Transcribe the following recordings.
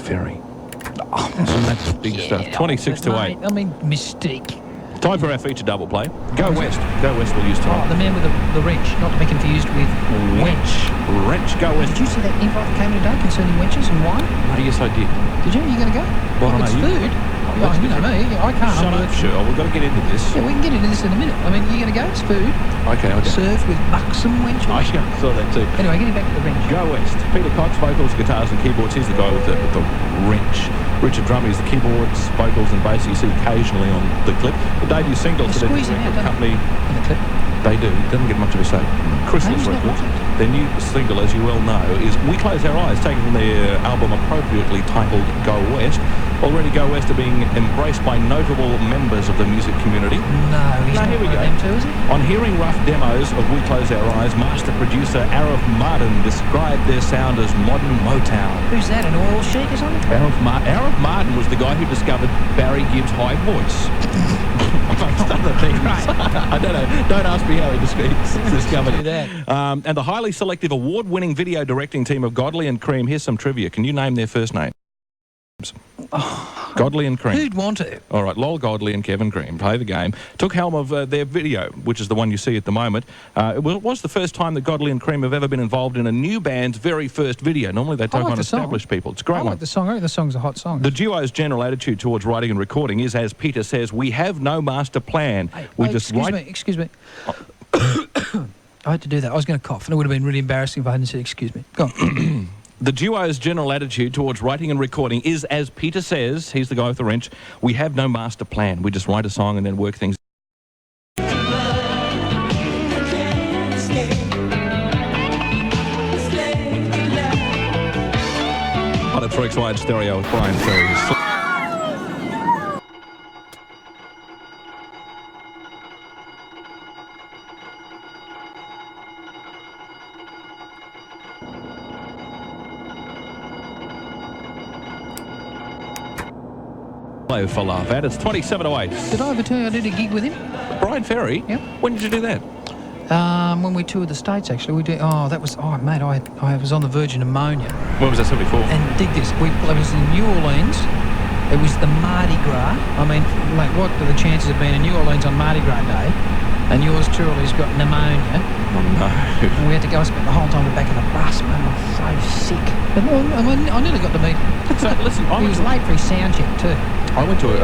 Ferry. Oh, that's big stuff. 26 to 8. I mean, Mystique. Time for our feature double play. Go West. Go West we'll use tonight. Oh, the man with the wrench, not to be confused with wench. Wrench. Go West. Did you see that invite that came today concerning wenches and wine? Oh, yes, I did. Did you? Are you going to go? Well, it's food. Oh, you know me. I can't. Shut up, sure. We've got to get into this. Yeah, we can get into this in a minute. I mean, you're going to go? It's food. Okay. Served with buxom wenches. I saw that too. Anyway, getting back to the wrench. Go West. Peter Cox, vocals, guitars and keyboards. He's the guy with the wrench. Richard Drummond is the keyboards, vocals and bass you see occasionally on the clip. The debut single for the company. In the clip. They do. Doesn't get much of a say. Chrysalis Records. Their new single, as you well know, is We Close Our Eyes, taken from their album appropriately titled Go West. Already Go West are being embraced by notable members of the music community. No, he's not here we one go. of them too, is he? On hearing rough demos of We Close Our Eyes, master producer Arif Martin described their sound as modern Motown. Who's that, an oil sheik or something? Arif Martin was the guy who discovered Barry Gibb's high voice. Amongst other things. I don't know. Don't ask me how he discovered it. And the highly selective award-winning video directing team of Godley and Cream. Here's some trivia. Can you name their first names? Godley and Cream. Who'd want to? All right, Lol Godley and Kevin Cream play the game. Took helm of their video, which is the one you see at the moment. It was the first time that Godley and Cream have ever been involved in a new band's very first video. Normally they take on established people. It's a great one. I like the song. I think the song's a hot song. The duo's general attitude towards writing and recording is, as Peter says, we have no master plan. Excuse me. I had to do that. I was going to cough, and it would have been really embarrassing if I hadn't said excuse me. Go on. The duo's general attitude towards writing and recording is, as Peter says, he's the guy with the wrench, we have no master plan. We just write a song and then work things. On a 3X wide stereo with Brian Ferry. For laugh at. It's 27 to 8. Did I ever tell you I did a gig with him? Brian Ferry? Yep. When did you do that? When we toured the States, actually. We did. Oh, that was. Oh, mate, I was on the verge of pneumonia. When was that? 74. And dig this. It was in New Orleans. It was the Mardi Gras. I mean, like, what are the chances of being in New Orleans on Mardi Gras Day? And yours truly's got pneumonia. Oh, no. And we had to go. I spent the whole time in the back of the bus, man. I was so sick. But I nearly got to meet him. So, listen, he was late for his sound check too. I went to a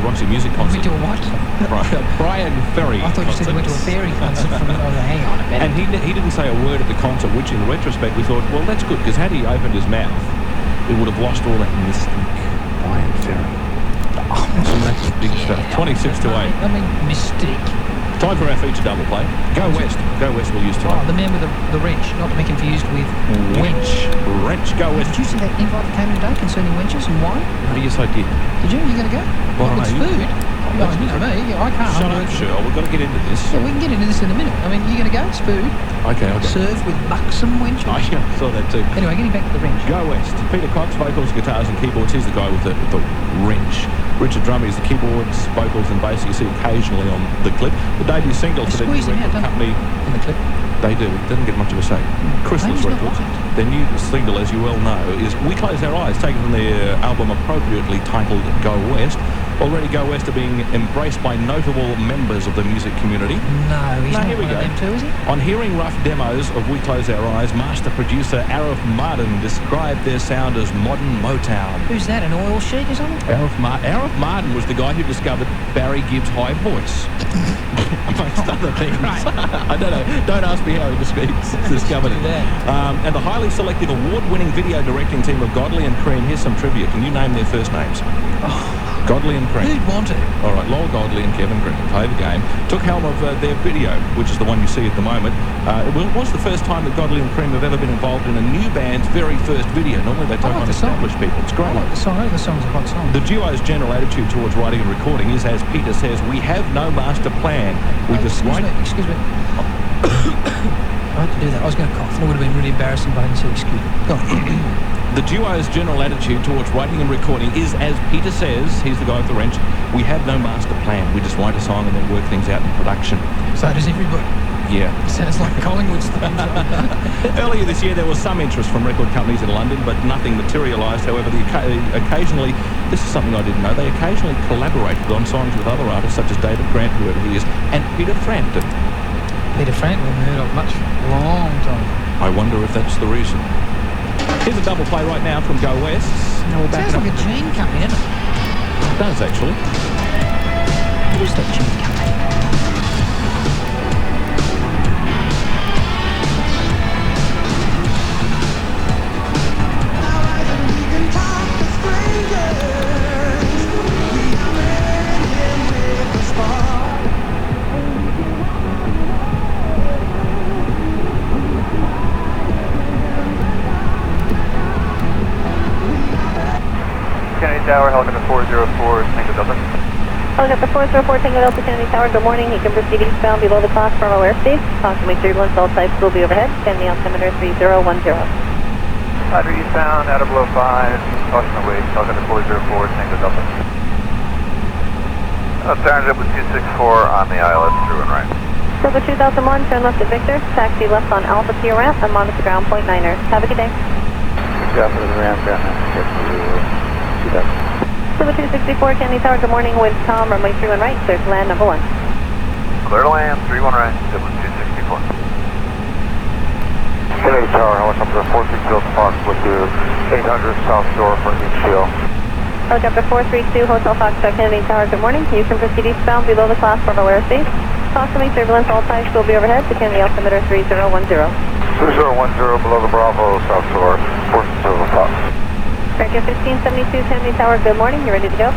Roxy music concert. Went to a what? Brian Ferry. I thought you said you went to a fairy concert. Hang on a minute. And he didn't say a word at the concert, which in retrospect we thought, well, that's good, because had he opened his mouth, it would have lost all that mystique. Brian Ferry. Oh, that's big stuff. 26 to 8. I mean, Mystique. Time for our feature double play. Go West. Go West we'll use tonight. Oh, the man with the wrench, not to be confused with wench. Wrench. Go West. Did you see that invite that came today concerning wenches and wine? Oh, yes, I did. Did you? Are you going to go? Well, it's food. You know me. I can't. Shut up, sure. We've got to get into this. Yeah, we can get into this in a minute. I mean, you're going to go? It's food. Okay. Served with buxom wenches. I saw that too. Anyway, getting back to the wrench. Go West. Peter Cox, vocals, guitars and keyboards. He's the guy with the wrench. Richard Drummond is the keyboards, vocals and bass you see occasionally on the clip. The debut single for the company. In the clip. They do. It doesn't get much of a say. Chrysalis Records. Their new single, as you well know, is We Close Our Eyes, taken from their album appropriately titled Go West. Already Go West are being embraced by notable members of the music community. No, he's not one of them too, is he? On hearing rough demos of We Close Our Eyes, master producer Arif Martin described their sound as modern Motown. Who's that, an oil sheik or something? Arif Martin was the guy who discovered Barry Gibb's high voice. Amongst other things. I don't know. Don't ask me how he discovered it. And the highly selective award-winning video directing team of Godley and Cream. Here's some trivia. Can you name their first names? Godley and Cream. Who'd want to? All right, Lol Godley and Kevin Cream play the game. Took helm of their video, which is the one you see at the moment. It was the first time that Godley and Cream have ever been involved in a new band's very first video. Normally they take on established people. It's great. I like the song. I think the song's a hot song. The duo's general attitude towards writing and recording is, as Peter says, we have no master plan. We just write. Excuse me. I had to do that. I was going to cough, and it would have been really embarrassing if I hadn't said excuse me. Go on. The duo's general attitude towards writing and recording is, as Peter says, he's the guy with the wrench, we have no master plan. We just write a song and then work things out in production. So does everybody. Yeah. Sounds like Collingwood stuff. Earlier this year, there was some interest from record companies in London, but nothing materialised. However, occasionally, this is something I didn't know, they occasionally collaborated on songs with other artists, such as David Grant, whoever he is, and Peter Frampton. Peter Frampton, heard of much, long time. I wonder if that's the reason. Here's a double play right now from Go West. Now we're back Sounds like a gene company, isn't it? It does, actually. What is that gene company? Kennedy Tower, Helicopter 404, Tango Delta. Helicopter 404, Tango Delta, Kennedy Tower, good morning. You can proceed eastbound below the clock from our airspace. Approximately turbulence, all types will be overhead. Kennedy altimeter 3010. Roger, eastbound, out of below 5, caution away, Helicopter 404, Tango Delta. Turns up with 264 on the ILS, through and right. Silver 2001, turn left at Victor. Taxi left on Alpha to your ramp and monitor ground point 9er. Have a good day. Good job for the ramp, ground master. Silver 264, Kennedy Tower, good morning. Wind calm, runway 31 right, clear to land number 1. Clear to land, 31 right, Silver 264. Kennedy Tower, Helicopter 46 Delta Fox with you, 800 South Shore for HCL. Helicopter 432, Hotel Foxtrot, Kennedy Tower, good morning. You can proceed eastbound below the class for our airspace. Approximately turbulence, all types will be overhead. The Kennedy altimeter 3010. 3010 below the Bravo, South Shore, 46 Delta Fox. American 1572, Kennedy Tower, good morning. You ready to go?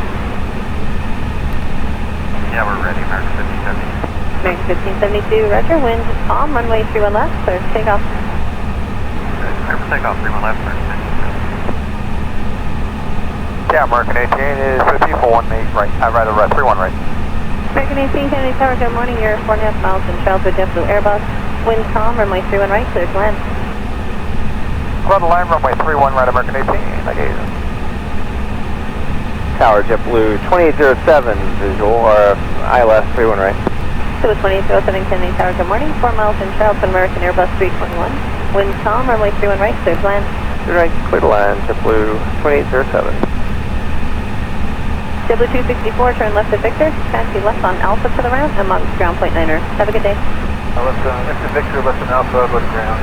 Yeah, we're ready, American 1572. American 1572, roger. Wind calm, runway 31 left, clear to take off. Clear for takeoff, 31 left, American 1572. Yeah, American 18 is 50 for 18 right, rather right, 31 right. American 18, Kennedy Tower, good morning. You're 4.5 miles in Charlotte, JetBlue Airbus. Wind calm, runway 31 right, clear to land. Clear to land, runway 31 right, American 18, negative. Tower JetBlue 2807, visual, or ILS 31 right. So 2807, Kennedy Tower, good morning. 4 miles in Charlotte, American Airbus 321. Wind calm, runway 31 right, clear to land. Right, clear to land, JetBlue 2807. JetBlue 264, turn left at Victor. Taxi left on Alpha to the ramp and monitor ground point 9er. Have a good day. Left at Victor, left on Alpha, go to ground,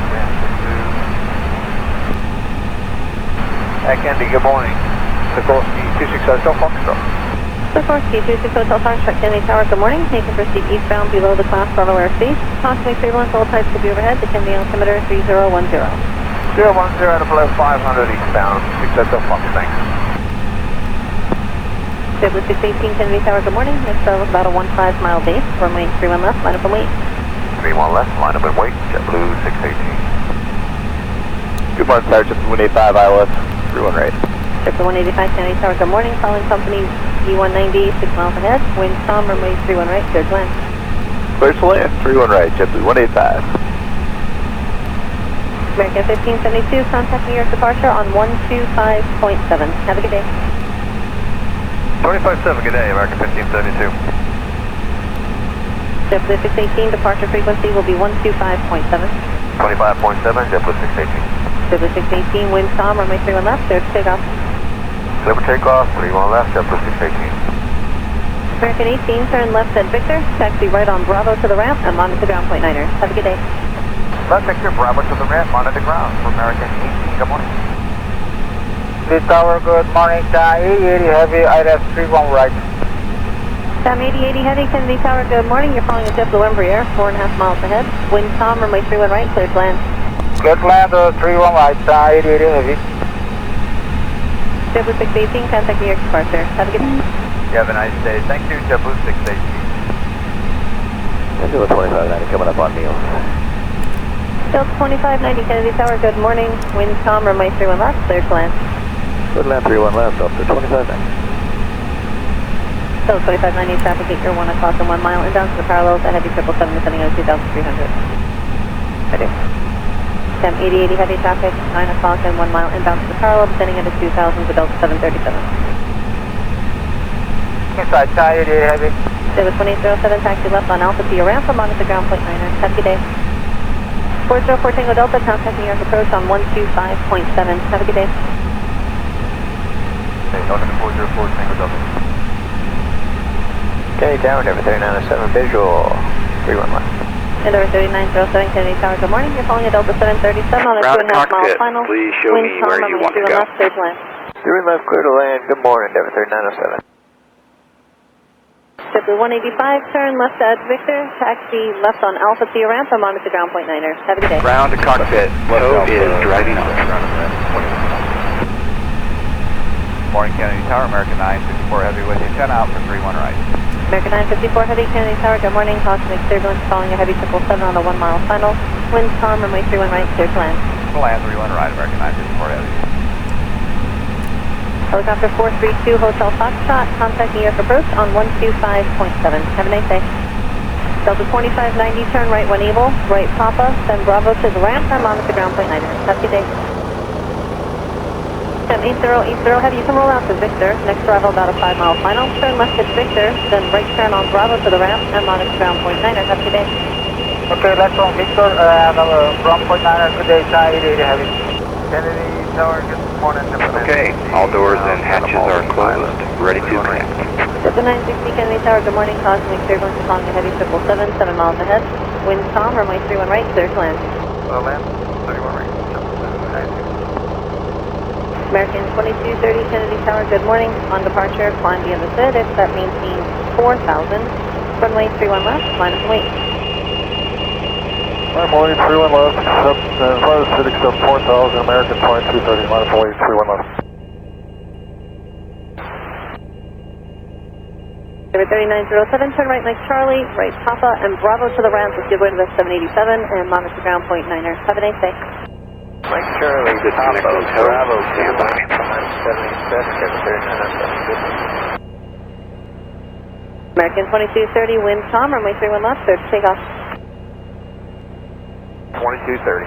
Kennedy, good morning. Sikorsky 26 Hotel Foxtrot. Sikorsky 26 Hotel Foxtrot, Kennedy Tower, good morning. You can proceed eastbound below the class Bravo airspace. Approximately turbulence, all types will be overhead. The Kennedy altimeter 3010. 010 to below 500 eastbound, 6 Hotel Fox, thanks. JetBlue 618, Kennedy Tower, good morning. It's about a 15 mile base. Runway 31 left, line up and wait. 31 left, line up and wait, JetBlue 618. Good morning, Tower, JetBlue 185 ILS, 31 right. JetBlue 185, Kennedy Tower, good morning. Following company E190, 6 miles ahead. Wind calm, runway 31 right, clear to land. Clear to land, 31 right, JetBlue 185. American 1572, contact New York departure on 125.7. Have a good day. 25-7, good day, American 1572. JetBlue 618, departure frequency will be 125.7. 25.7, JetBlue 618. JetBlue 618, wind calm, runway 31 left, clear to take off. Clear for takeoff, 31 left, JetBlue 618. American 18, turn left at Victor, taxi right on Bravo to the ramp, and monitor ground point 9er. Have a good day. Left Victor, Bravo to the ramp, monitor ground for American 18, good morning. This tower, good morning, 80 heavy, ILS 31 right. Sam 8080 heavy, Kennedy Tower, good morning. You're following a JetBlue Embraer, 4.5 miles ahead. Wind calm, runway 31 right, clear to land. Clear to land, 31 right, 80 heavy. JetBlue 618, contact New York departure. Have a good day. You have a nice day. Thank you, JetBlue 618. Delta 2590 coming up on Neil. Delta 2590, Kennedy Tower, good morning. Wind calm, runway 31 left, clear to land. Clear to land, 31 left, Delta 2590. Delta 2590, traffic at your 1 o'clock and 1 mile inbound to the parallels at heavy 777 descending at 2,300. Ready. Sam 8080 heavy traffic, 9 o'clock and 1 mile inbound to the parallel descending at 2,000 to Delta 737. Inside, 80 heavy. with 1807, taxi left on Alpha to your ramp, I'm on at the ground point 9er. Have a good day. 404 Tango Delta, contact New York approach on 125.7. Have a good day. Okay, Delta 404 Tango Delta. Okay, down, Denver 3907, visual, 31 left. Endeavour 3907, Kennedy Tower, good morning. You're calling a Delta 737 on a 2.5 mile final. Please show me where you want to go. Left, clear to land. 3 left, clear to land, good morning, Denver 3907. JetBlue 185, turn left at Victor, taxi left on Alpha to your ramp, I'm on at the ground point 9er. Have a good day. Ground to cockpit, Poe is driving off. Morning, Kennedy Tower, American 954 Heavy with you, 10 out for 31 right. American 954 Heavy, Kennedy Tower, good morning. Caution make turbulence following a heavy 777 on a 1 mile final. Wind calm, runway 31 right, clear to land. Land 31 right, American 954 Heavy. Helicopter 432 Hotel Foxtrot, contact New York approach on 125.7. Have a nice day. Delta 2590, turn right 1 Eagle, right Papa, then Bravo to the ramp, I'm on at the ground point 9er. Have a good day. 8080 Heavy, you can roll out to Victor. Next arrival about a 5 mile final. Turn left at Victor, then right turn on Bravo to the ramp, I'm on at the ground point 9er. Have a good day. Okay, left on Victor, ground point 9er, good day, 8080 Heavy. Kennedy Tower, good morning. Okay, all doors and hatches are closed, ready to connect. Delta 960 Kennedy Tower, good morning. Caution make turbulence following a heavy 777, 7 miles ahead. Wind calm, runway 31 right, clear to land. Land, 31 right. American 2230 Kennedy Tower, good morning. On departure, climb the other side. That maintains 4,000. Runway 31 left, line up and wait. Line up and wait, 31 left. As far as City, except 4,000, American 2230, line up and wait, 31 left. Number 3907, turn right Mike Charlie, right Papa, and Bravo to the ramp with give way to the 787, and monitor ground point 9er. Have a nice day. Mike Charlie, Disconnect Papa, hotel. Bravo, Stand by. 77, American 2230, wind calm, runway 31 left, clear to take off. 2230.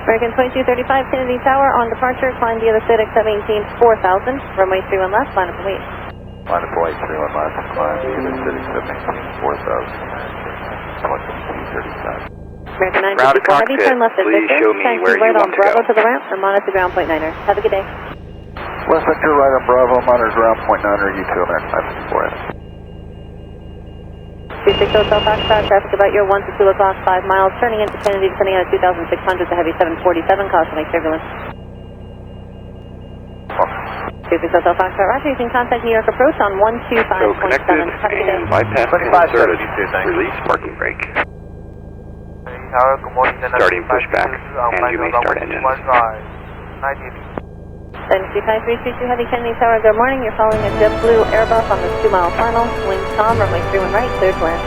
American 2235 Kennedy Tower, on departure, climb the other side, that maintains 4,000. Runway 31 left, line up and wait. Line up and wait, 31 left. Climb the other City, except 4,000. Select 235. American Ground to 954 Heavy, cockpit, turn left at please Victor. show me Taxi where you right on want to Bravo go. to the ramp, I'm on at the ground point 9er. Have a good day. West Victor, right on Bravo, monitor ground point 9er, U2, American 954. 26 Hotel Foxtrot, traffic about your 1 to 2 o'clock, 5 miles, turning into Kennedy, descending out of 2600 to heavy 747, caution make turbulence. 26 Hotel Foxtrot, roger, you can contact New York approach on So 125.7. connected Have a good day. and bypass 25, inserted. 32, thanks. Release parking brake. Tower, good morning. Starting pushback, and you may start engines. 725-322 Heavy Kennedy Tower, good morning. You're following a JetBlue Airbus on this 2 mile final. Wind calm, runway 31 right, clear to land.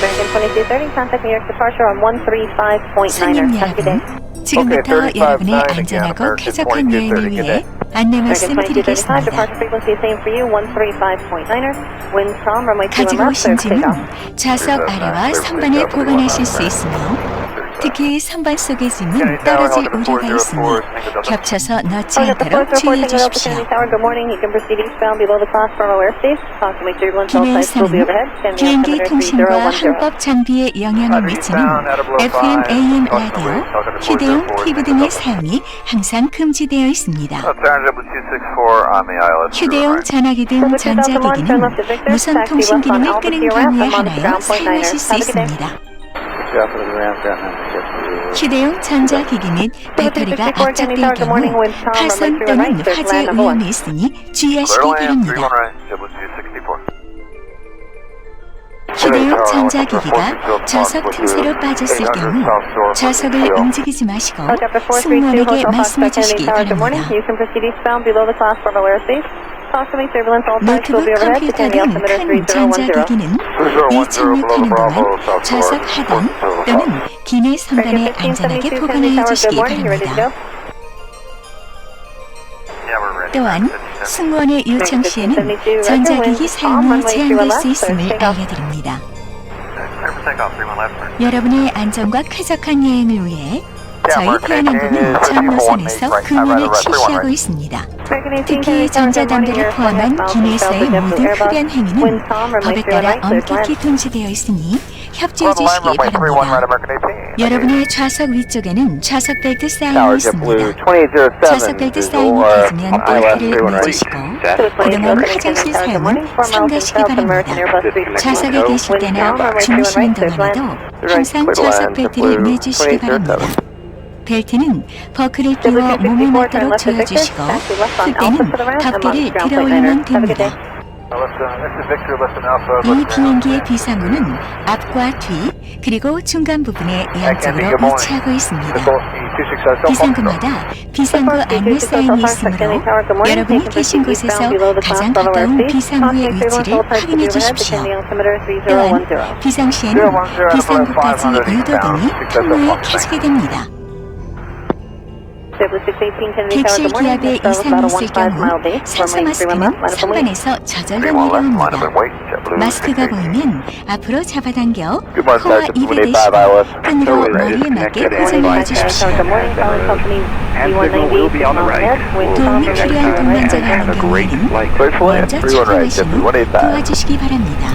American 2230, contact New York departure on 135.9er. 손님 Have a good day. 여러분, 지금부터 여러분의 안전하고 쾌적한 여행을 위해 안내 말씀 American 2235, 드리겠습니다. departure frequency same for you, 135.9er. Wind calm, runway 31 가지고 left, 오신 clear to take 짐은 off. 좌석 아래와 선반에 보관하실 수 있으며 특히 선반 속의 짐은 떨어질 우려가 있으니 겹쳐서 넣지 않도록 주의해 주십시오. Good morning. You can proceed eastbound below the class from our airspace. Caution make turbulence all sides will be overhead. 비행기 통신과 항법 장비에 영향을 미치는 FM, AM 라디오, 휴대용 TV 등의 사용이 항상 금지되어 있습니다. 휴대용 전화기 등 전자기기는 무선 통신 기능을 끄는 경우에 한하여 사용하실 수 있습니다. 휴대용 전자기기 및 배터리가 압착될 경우 파손 또는 화재 위험이 있으니 주의하시기 바랍니다. 휴대용 전자기기가 좌석 틈새로 빠졌을 경우 좌석을 움직이지 마시고 승무원에게 말씀해 주시기 바랍니다. 노트북 컴퓨터 등 큰 전자기기는 이 착륙하는 동안 좌석 하단 또는 기내 선반에 안전하게 보관하여 주시기 바랍니다. 또한 승무원의 요청 시에는 전자기기 사용이 제한될 수 있음을 알려드립니다. 여러분의 안전과 쾌적한 여행을 위해 저희 대한항공은 전 노선에서 근무를 실시하고 있습니다. 특히 전자담배를 포함한 기내에서의 모든 흡연 행위는 법에 따라 엄격히 통제되어 있으니 협조해 주시기 바랍니다. 여러분의 좌석 위쪽에는 좌석 벨트 사인이 있습니다. 좌석 벨트 사인이 닫으면 벨트를 매주시고 그동안 화장실 사용은 삼가시기 바랍니다. 좌석에 계실 때나 주무시는 동안에도 항상 좌석 벨트를 매주시기 바랍니다. 벨트는 버클을 끼워 몸에 맞도록 조여주시고 풀 때는 덮개를 들어 올리면 됩니다. 이 비행기의 비상구는 앞과 뒤 그리고 중간 부분에 양쪽으로 위치하고 있습니다. 비상구마다 비상구 안내 사인이 있으므로 여러분이 계신 곳에서 가장 가까운 비상구의 위치를 확인해 주십시오. 또한 비상 시에는 비상구까지 유도등이 통로에 켜지게 됩니다. 객실 기압에 이상이 있을 경우 산소 마스크는 선반에서 저절로 내려옵니다. 마스크가 보이면 앞으로 잡아당겨 코와 입에 대시고 끈으로 머리에 맞게 고정해 주십시오. 도움이 필요한 동반자가 있는 경우에는 먼저 착용하신 후 도와주시기 바랍니다.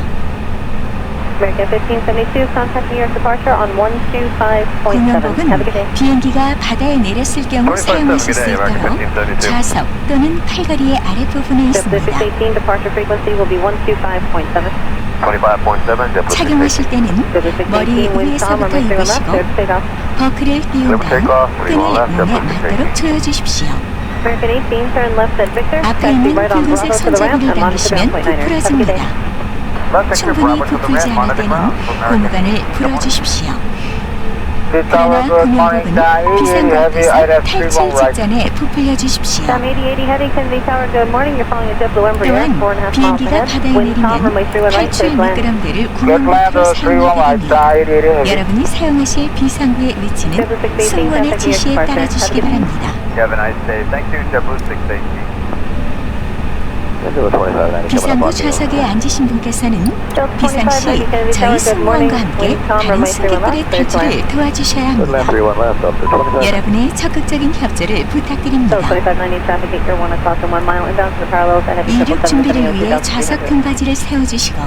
공명복은 비행기가 바다에 내렸을 경우 사용하실 수 있도록 좌석 또는 팔걸이의 아랫부분에 있습니다. 착용하실 때는 머리 위에서부터 입으시고 버클을 띄운 다음 끈을 몸에 맞도록 조여주십시오. 앞에 있는 붉은색 손잡이를 당기시면 부풀어집니다. 충분히 부풀지 않을 때는 고무관을 풀어주십시오. 그러나 구명복은 비상구 앞에서 탈출 직전에 부풀려 주십시오. 또한 비행기가 바다에 내리면 탈출 미끄럼들을 구명복으로 사용하게 됩니다. 여러분이 사용하실 비상구의 위치는 승무원의 지시에 따라주시기 바랍니다. 비상구 좌석에 앉으신 분께서는 비상시 저희 승무원과 함께 다른 승객들의 탈출을 도와주셔야 합니다. 여러분의 적극적인 협조를 부탁드립니다. 이륙 준비를 위해 좌석 등받이를 세워주시고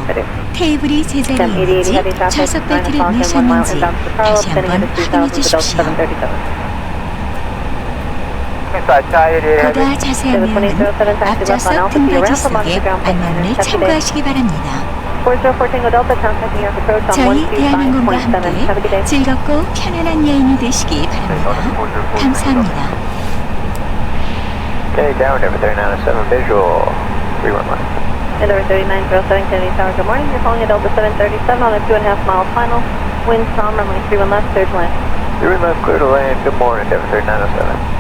테이블이 제자리에 있는지 좌석 벨트를 매셨는지 다시 한번 확인해 주십시오. 보다 자세한 내용은 앞좌석 등받이 속에 안내문을 참고하시기 바랍니다. 저희 대한항공과 함께 즐겁고 편안한 여행이 되시기 바랍니다. 감사합니다. Endeavour 3907 Kennedy Tower, good morning. You're calling at Delta 737 on a 2.5 mile final. Wind calm, runway 31 left, clear to land. 31 left, clear to land. Good morning, Endeavour 3907.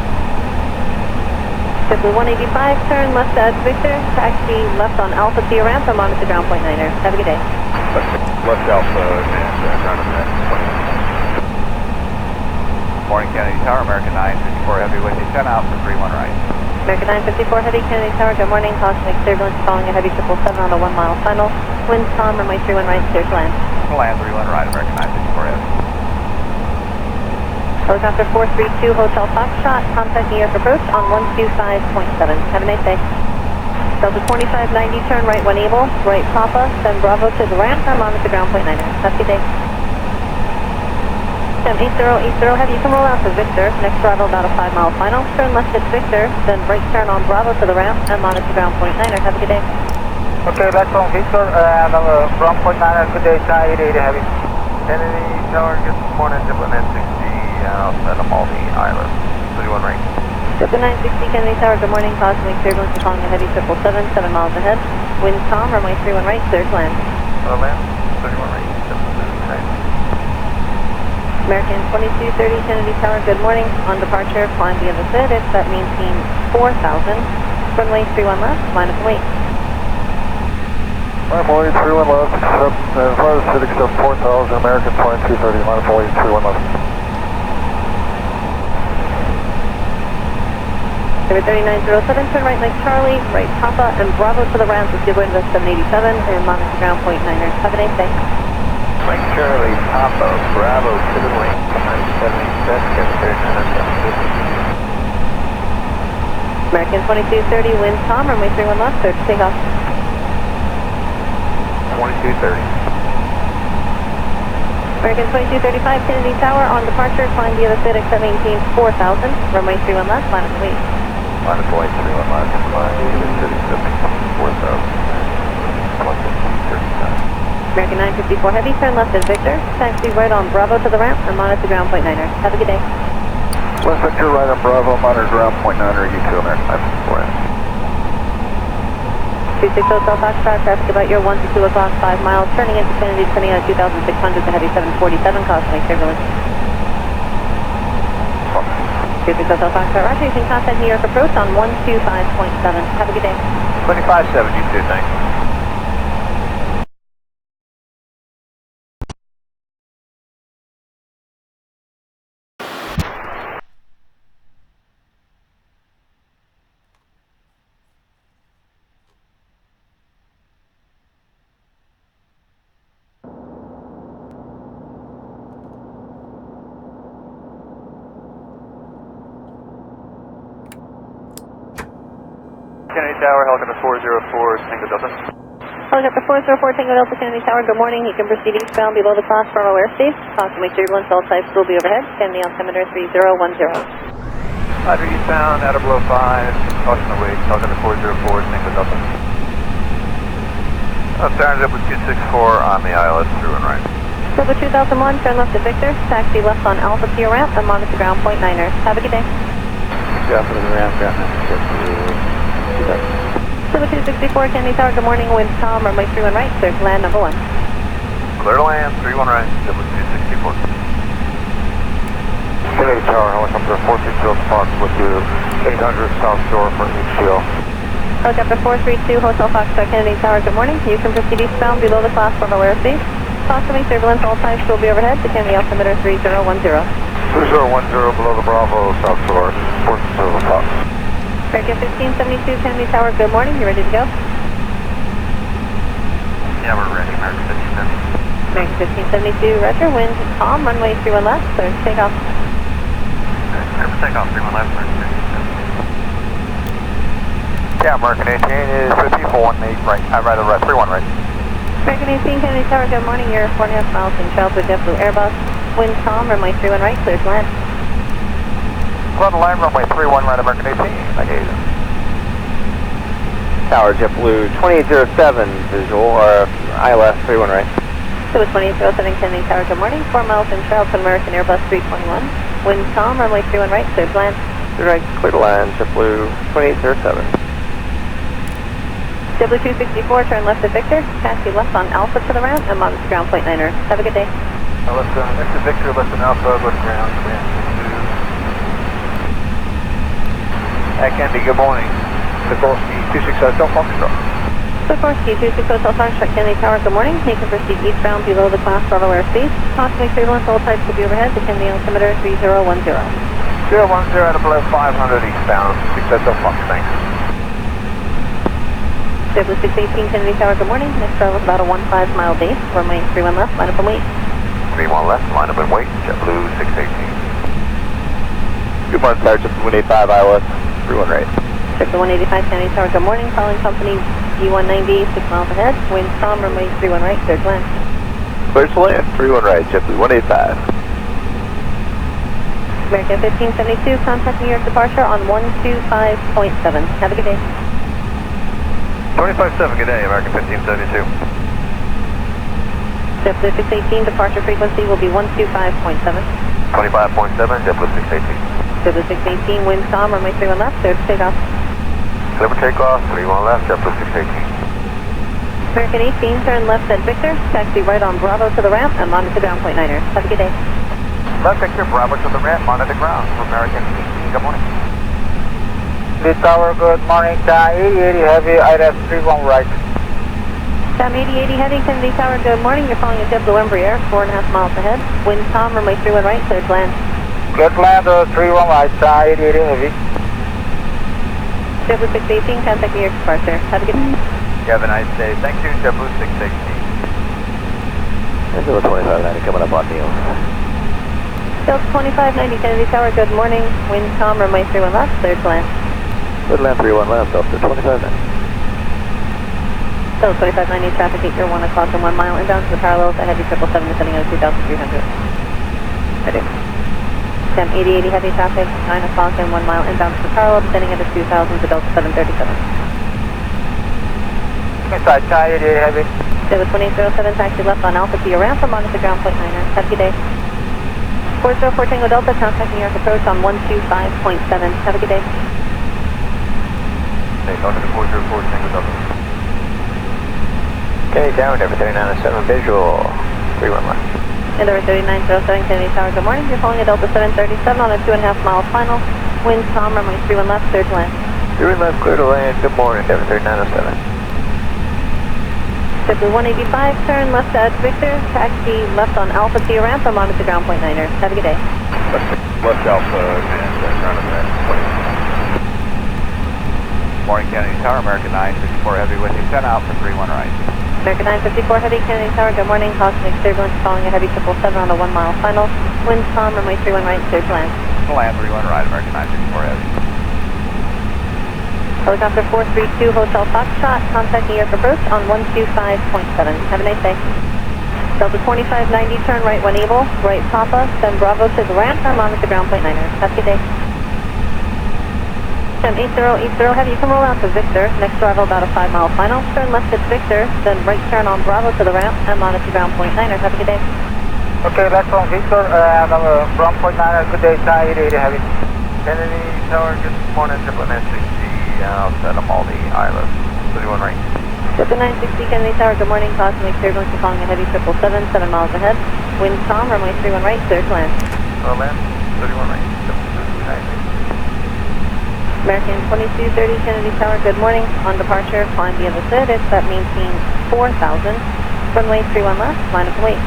JetBlue 185, turn left at Victor, taxi left on Alpha T ramp, I'm on at the ground point 9er. Have a good day. Left Alpha, ground on that. Morning, Kennedy Tower, American 954 Heavy with you, 10 out for 31 right. American 954 Heavy, Kennedy Tower, good morning. Caution turbulence following a heavy 777 on a 1 mile final. Wind calm, runway 31 right, clear to land. Land 31 right, American 954 Heavy. Helicopter 432 Hotel Foxtrot, contact New York approach on 125.7. Have a nice day. Delta 2590, turn right when able, right Papa, then Bravo to the ramp, I'm on at the ground point 9er. Have a good day. 8080, have you come roll out to Victor, next throttle about a 5 mile final, turn left at Victor, then right turn on Bravo to the ramp, I'm on at the ground point 9er. Have a good day. Okay, left on Victor, and ground point 9er, good day, Thai 80 Heavy. Kennedy Tower, good morning, Diplomat 60. At a Maldi Island, 31 ring. Delta 960 Kennedy Tower, good morning. Cosmic turbulence calling a heavy 777, 7 miles ahead. Wind calm, runway 31 right, clear to land. Land, 31 ring, 777 right. American 2230 Kennedy Tower, good morning. On departure, climb the other side, it's at maintain 4000. Runway 31 left, line up and wait. Runway 31 left, flight Civic 4000, American 2230, line up and wait, 31 left. Number 3907, turn right like Charlie, right Papa, and Bravo to the ramp with good wind at 787, and monitor ground point 9er. Have a nice day. Mike Charlie, Papa, Bravo to the wing, 976, American 2230, wind calm, runway 31 left, clear to take off. 2230. American 2235, Kennedy Tower, on departure, climb via the FedEx 718 4000, runway 31 left, line of the wait. Line of flight 31 left, climb via the FedEx 718 4000. American 954 Heavy, turn left at Victor, taxi right on Bravo to the ramp, and monitor ground point 9er. Have a good day. West Victor, right on Bravo, monitor ground point 9er, U2 American 954. 26 Hotel Foxtrot, traffic about your 1 to 2 o'clock, 5 miles, turning into Kennedy, turning out 2600 to Heavy 747, cautioning turbulence. 26 Hotel Foxtrot, roger, you can contact New York approach on 125.7. Have a good day. 2570, U2, thanks. Kennedy Tower, helicopter 404, single Delta. Helicopter 404, Tango Delta, Kennedy Tower, good morning. You can proceed eastbound below the class from our airspace. Caution turbulence, all types will be overhead. Kennedy altimeter 3010. Roger, eastbound, out of below 5, caution away, helicopter 404, single Delta. Alternative with 264 on the ILS through and right. Silver 2001, turn left at Victor, taxi left on Alpha to your ramp, and monitor ground point 9er. Have a good day. Alpha to the ramp, ground 9er. Silver 264, Kennedy Tower, good morning, wind calm, runway 31 right, clear to land number 1. Clear to land, 31 right, Silver 264. Kennedy Tower, helicopter 432 Fox with you, 800 South Shore for HCL. Helicopter 432, Hotel Foxtrot, Kennedy Tower, good morning. You can proceed eastbound below the class from our airspace. Cautioning turbulence, all types will be overhead. The Kennedy altimeter 3010. 3010 below the Bravo, South Shore, 432 Fox. American 1572, Kennedy Tower, good morning. You ready to go? Yeah, we're ready, American 1572. American 1572, roger, wind calm, runway 31 left, clear to take off. Clear for takeoff, 31 left, American 1572. Yeah, American 18 is 5418 right, right, 31 right. American 18, Kennedy Tower, good morning. You're 4.5 miles from Charles with JetBlue Airbus. Wind calm, runway 31 right, clear to land. Clear to land, runway 31 right, American 18. I gave you. Tower JetBlue 2807 visual, or ILS 31 right. So it's 2807 Kennedy Tower, good morning. 4 miles from Charles with American Airbus 321. Wind calm, runway 31 right, clear to land. Right, clear to land, JetBlue 2807. JetBlue 264, turn left at Victor, taxi left on Alpha to the ramp, and monitor ground point 9er. Have a good day. Left to Victor, left to Alpha, go to ground, Kennedy, good morning. Sikorsky 26 Hotel Foxtrot. Sikorsky 26 Hotel Foxtrot, Kennedy Tower, good morning. You can proceed eastbound below the class Bravo airspace. Cautioning turbulence, all types will be overhead. The Kennedy altimeter 3010. 010 out of below 500 eastbound, 6 Hotel Fox, thanks. JetBlue 618, Kennedy Tower, good morning. Next travel is about a 15-mile base. Runway 31 left, line up and wait. 31 left, line up and wait, JetBlue 618. Good morning, sir, JetBlue 185 ILS, 31 right. JetBlue 185, Kennedy Tower, good morning. Calling company E190, 6 miles ahead. Wind calm, runway 31 right, clear to land. Clear to land, 31 right, JetBlue 185. American 1572, contact New York departure on 125.7. Have a good day. 25-7, good day, American 1572. JetBlue 618, departure frequency will be 125.7. 25.7, JetBlue 618. JetBlue 618, wind calm, runway 31 left, clear to take off. Clear for takeoff, 31 left, JetBlue 618. American 18, turn left at Victor, taxi right on Bravo to the ramp, and monitor ground point 9er. Have a good day. Left Victor, Bravo to the ramp, monitor ground for American 18, good morning. This tower, good morning, 8080 Heavy, ILS 31 right. Sam 8080 Heavy, Kennedy Tower, good morning. You're following a JetBlue Embraer, 4.5 miles ahead. Wind calm, runway 31 right, clear to land. Clear to land, 31 right, 8080 Heavy. JetBlue 618, contact New York departure. Have a good day. You have a nice day. Thank you, JetBlue 618. Delta 2590 coming up on Neil. Delta 2590 Kennedy Tower, good morning. Wind calm, runway 31 left, cleared to land. Good land 31 left, Delta 2590. Delta 2590 traffic 8 1 o'clock and 1 mile inbound to the parallels at heavy 777 descending at 2,300. Ready. Sam 8080 heavy traffic 9 o'clock and 1 mile inbound to the parallel descending at 2,000 to Delta 737. Inside, Thai 88 heavy. Delta 2807 taxi left on Alpha to your ramp and monitor ground point 9er. Have a good day. 404 Tango Delta, contact New York approach on 125.7. Have a good day. Hey, talking to 404 Tango Delta. Kennedy Tower, Denver 3907 visual, 31 left. Endeavour 3907 Kennedy Tower, good morning. You're calling a Delta 737 on a 2.5 mile final. Wind calm, runway 31 left, clear to land. 31 left, clear to land. Good morning, Denver 3907. Simply 185, turn left at Victor, taxi left on Alpha to your ramp and monitor ground point 9er. Have a good day. Left Alpha, and ground at 20. Morning, Kennedy Tower, American 954 heavy with you, 10 out for 31 right. American 954 heavy, Kennedy Tower, good morning. Caution turbulence following a heavy 777 on the 1 mile final. Wind calm, runway 31 right, clear to land. Land 31 right, American 954 heavy. Helicopter 432 Hotel Foxtrot, contact New York approach on 125.7. Have a nice day. Delta 2590, turn right when able, right Papa, send Bravo to the ramp and monitor ground point 9er. Have a good day. Sam 8080 heavy, you can roll out to Victor, next arrival about a 5 mile final, turn left at Victor, then right turn on Bravo to the ramp and monitor ground point 9er. Have a good day. Okay, left on Victor, ground point 9er, good day, Thai 88 heavy. Kennedy Tower, good morning, triple S60. Outside of Maldi Island, 31 right. Delta 960 Kennedy Tower, good morning. Caution make turbulence, you're calling a heavy 777, 7 miles ahead. Wind calm, runway 31 right, clear to land. Land, 31 right. American 2230 Kennedy Tower, good morning. On departure, climb via the SID, it's at maintain 4,000. Runway 31 left, line up and wait.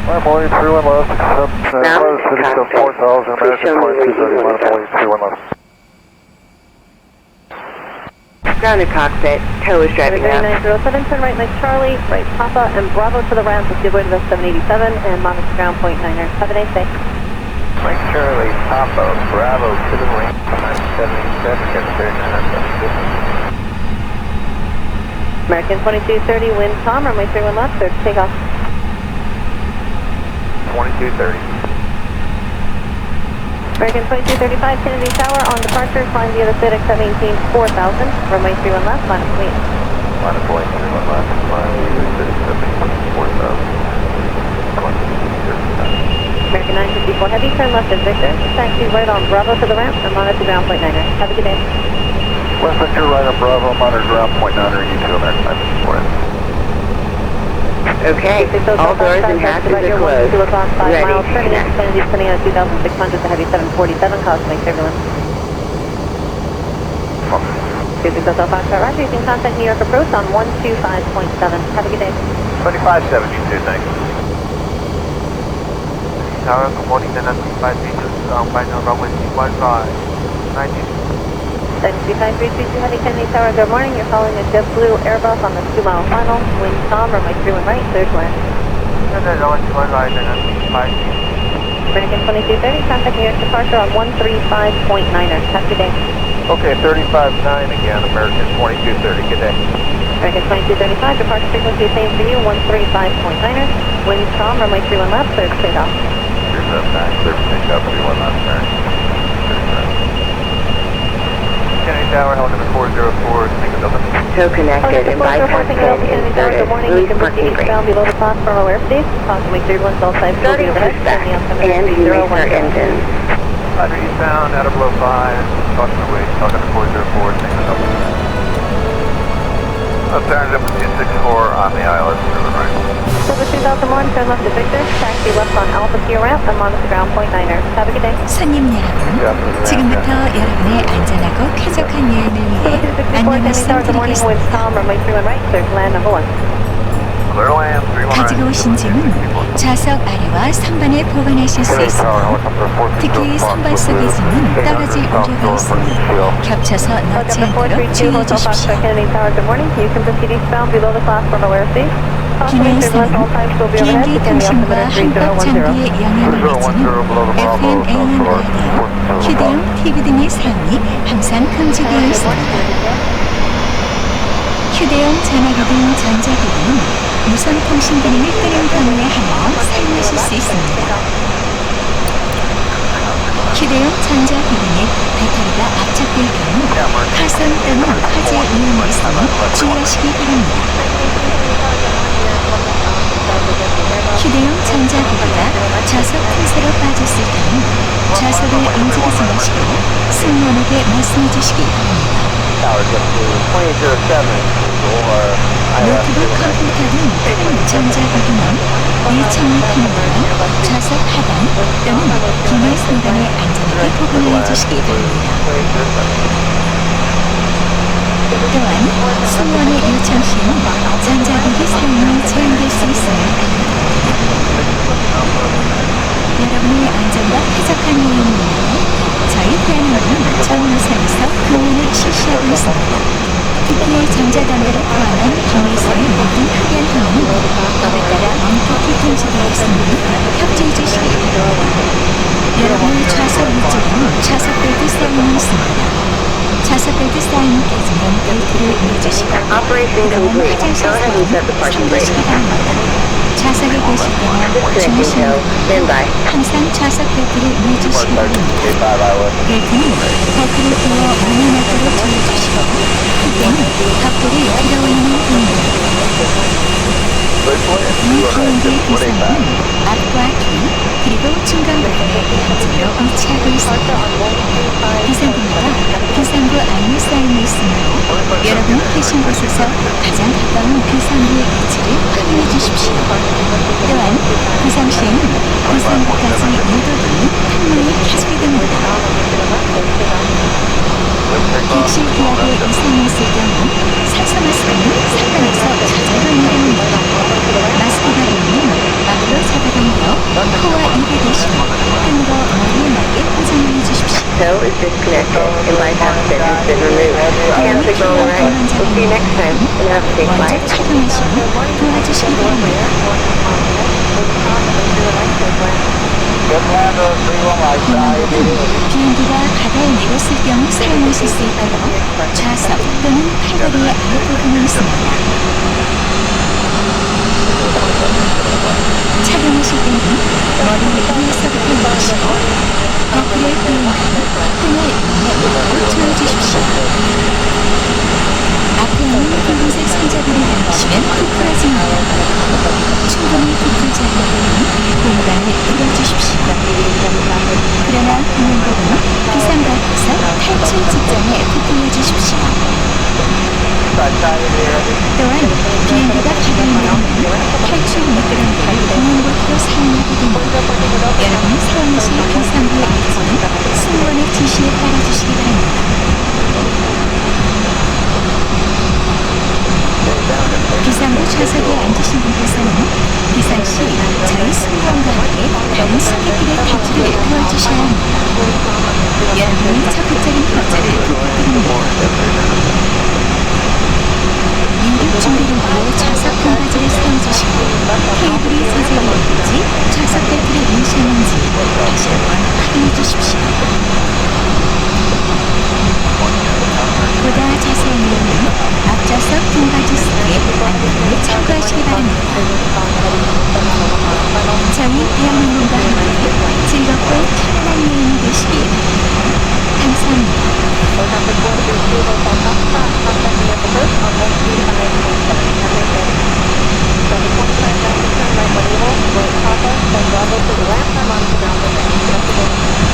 Line up and wait, 31 left, accept, city accept 4,000, American 2230, line up and wait, 31 left. Grounded cockpit, tow is driving out. 3907, turn right like Charlie, right Papa, and Bravo to the ramp with the avoid of 787 and monitor ground point 9er. Have a nice day. Mike Charlie, Papa, Bravo to the ramp, 787, get 3907. American 2230, wind calm, runway 31 left, clear to take off. 2230. American 2235 Kennedy Tower, on departure, climb via the SID, except maintain 4,000. Runway 31 left, line up and wait. Line up point 31 left, line via the SID, except maintain 4,000. American 954 heavy, turn left at Victor, taxi right on Bravo to the ramp and monitor ground point 9er. Have a good day. West Victor, right on Bravo, monitor ground point 9er, U2 American 954. Okay, all doors and hatches are closed. 2 o'clock, 5 Ready miles, to turning into connect. Kennedy, turning at 2,600 to heavy 747, cosmic turbulence. 26 Hotel Foxtrot, roger, you can contact New York approach on 125.7. Have a good day. 2570, you thank you. Tower, good morning, then at 5 meters, final runway 215, 90. 735-332 heavy Kennedy Tower, good morning. You're following a JetBlue Airbus on the 2 mile final. Wind calm, runway 31 right, clear to land. And then runway 215, then at 5 meters. American 2230, contact New York departure on 135.9er. Have a good day. Okay, 35.9 again, American 2230, good day. American 2235, departure frequency same for you, 135.9er. Wind calm, runway 31 left, clear to take off. Here's up, clear to take off, 31 left, American. Kennedy Tower, helicopter 404, Tango Delta. Tow connected and bypass pin inserted. Release parking brake. Down below the platform airspace. Possibly turbulence all sides. Starting pushback and restart engines. Roger, eastbound, out of below 5, caution away, helicopter 404, Tango Delta. Alternative 264 on the ILS, turn right. Silver 2001, turn left to Victor, taxi left on Alpha to your ramp and monitor ground point 9er. Have a good day. 손님 여러분, 지금부터 여러분의 안전하고 쾌적한 여행을 위해 안내 말씀 Good morning, wind 드리겠습니다. calm, runway 31 right, clear to land number 1. 가지고 오신 짐은 좌석 아래와 선반에 보관하실 수 있으며 특히 선반 속의 짐은 떨어질 우려가 있으니 겹쳐서 넣지 않도록 주의해 주십시오. 기내에서는 비행기 통신과 항법 장비에 영향을 미치는 FM, AM 라디오, 휴대용 TV 등의 사용이 항상 금지되어 있습니다. 휴대용 전화기 등 전자기기는 무선 통신 기능을 끄는 경우에 한하여 사용하실 수 있습니다. 휴대용 전자기기는 배터리가 압착될 경우 파손 또는 화재 위험이 있으니 주의하시기 바랍니다. 휴대용 전자기기가 좌석 틈새로 빠졌을 경우 좌석을 움직이지 마시고 승무원에게 말씀해 주시기 바랍니다. 노트북 컴퓨터 등 큰 전자기기는 일창을 켜는 동안 좌석 하단 또는 기내 상단에 안전하게 보관해 주시기 바랍니다. 또한 승무원의 요청 시에는 전자기기 사용이 제한될 수 있습니다. 여러분의 안전과 쾌적한 여행을 위해 저희 대한항공은 전 노선에서 근무를 실시하고 있습니다. 특히 전자담배를 포함한 기내에서의 모든 흡연 행위는 법에 따라 엄격히 금지되어 있으니 협조해 주시기 바랍니다. 여러분의 좌석 위쪽에는 좌석벨트 사인이 있습니다. 좌석벨트 사인이 깨지면 벨트를 매주시고 그동안 화장실 사인을 참고하시기 바랍니다. 좌석에 계실 때나 주무시는 때 항상 좌석 벨트를 매주시기 바랍니다. 벨트는 버튼을 끼워 무난하도록 조여주시고 그때는 벽돌이 들어올리는 겁니다. 이 비행기의 비상구는 앞과 뒤 그리고 중간 부분에 한쪽으로 위치하고 있습니다. 비상구마다 비상구 안내 사인이 있으므로 여러분이 계신 곳에서 가장 가까운 비상구의 위치를 확인해 주십시오. 또한 비상시에는 비상구까지 유도등이 항문에 켜지게 됩니다. 객실 기압에 이상이 있을 경우 산소 마스크는 상단에서 저절로 내려옵니다. 마스크 가방은 앞으로 잡아당겨 코와 입에 대시고 끈으로 머리에 맞게 포장을 해주십시오. Toe is disconnected and bypass fit has been removed. Hands are going right. We'll see you next time and have a safe 먼저 flight. 착용하시고 도와주시기 바랍니다. 비행기가 바다에 내렸을 경우 사용하실 수 있도록 좌석 또는 팔다리의 아랫부분이 있습니다. 착용하실 때는 머리 위에서부터 내리시고 어깨를 비운다면 등을 위에 조여주십시오. 앞에 있는 붉은색 손잡이를 당기시면 부풀어집니다. 충분히 부풀지 않을 때는 공간을 풀어주십시오. 그러나 공연법은 비상 밖에서 탈출 직전에 부풀려 주십시오. 또한 비행기가 바다에 내리면 탈출 미끄럼틀을 공연보트로 사용하게 됩니다. 여러분이 사용하실 비상구의 위치는 승무원의 지시에 따라주시기 바랍니다. 비상구 좌석에 앉으신 분께서는 비상시 저희 승무원과 함께 다른 승객들의 탈출을 도와주셔야 합니다. 여러분의 적극적인 협조를 부탁드립니다. 인격 준비를 위해 좌석 등받이를 세워주시고 테이블이 제자리에 있는지 좌석 벨트를 매셨는지 다시 한번 확인해 주십시오. 보다 자세한 내용은 앞좌석 등받이 속에 안내문을 참고하시기 바랍니다. 저희 대한항공과 함께 즐겁고 편안한 여행이 되시길 바랍니다. 감사합니다. Bravo to the left, I'm on the ground.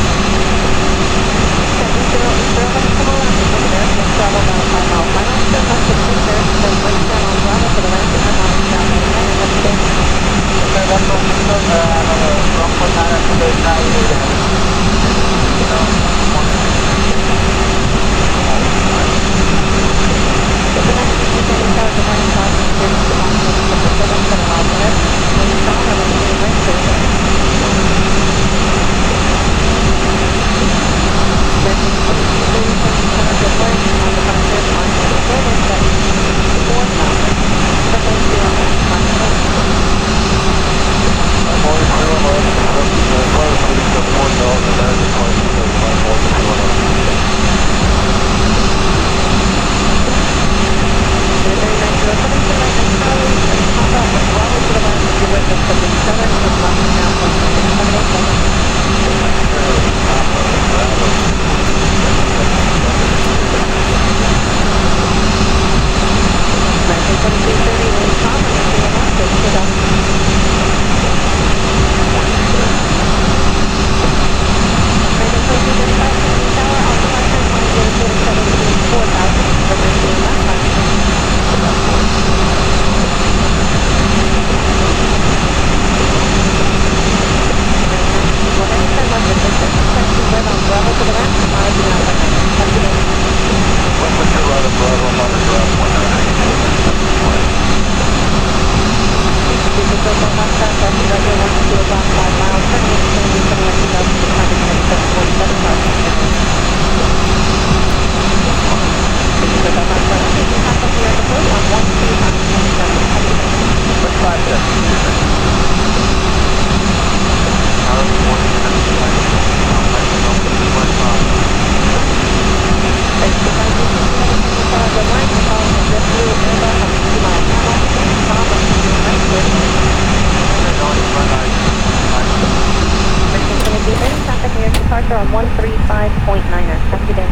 9er. Have a good day.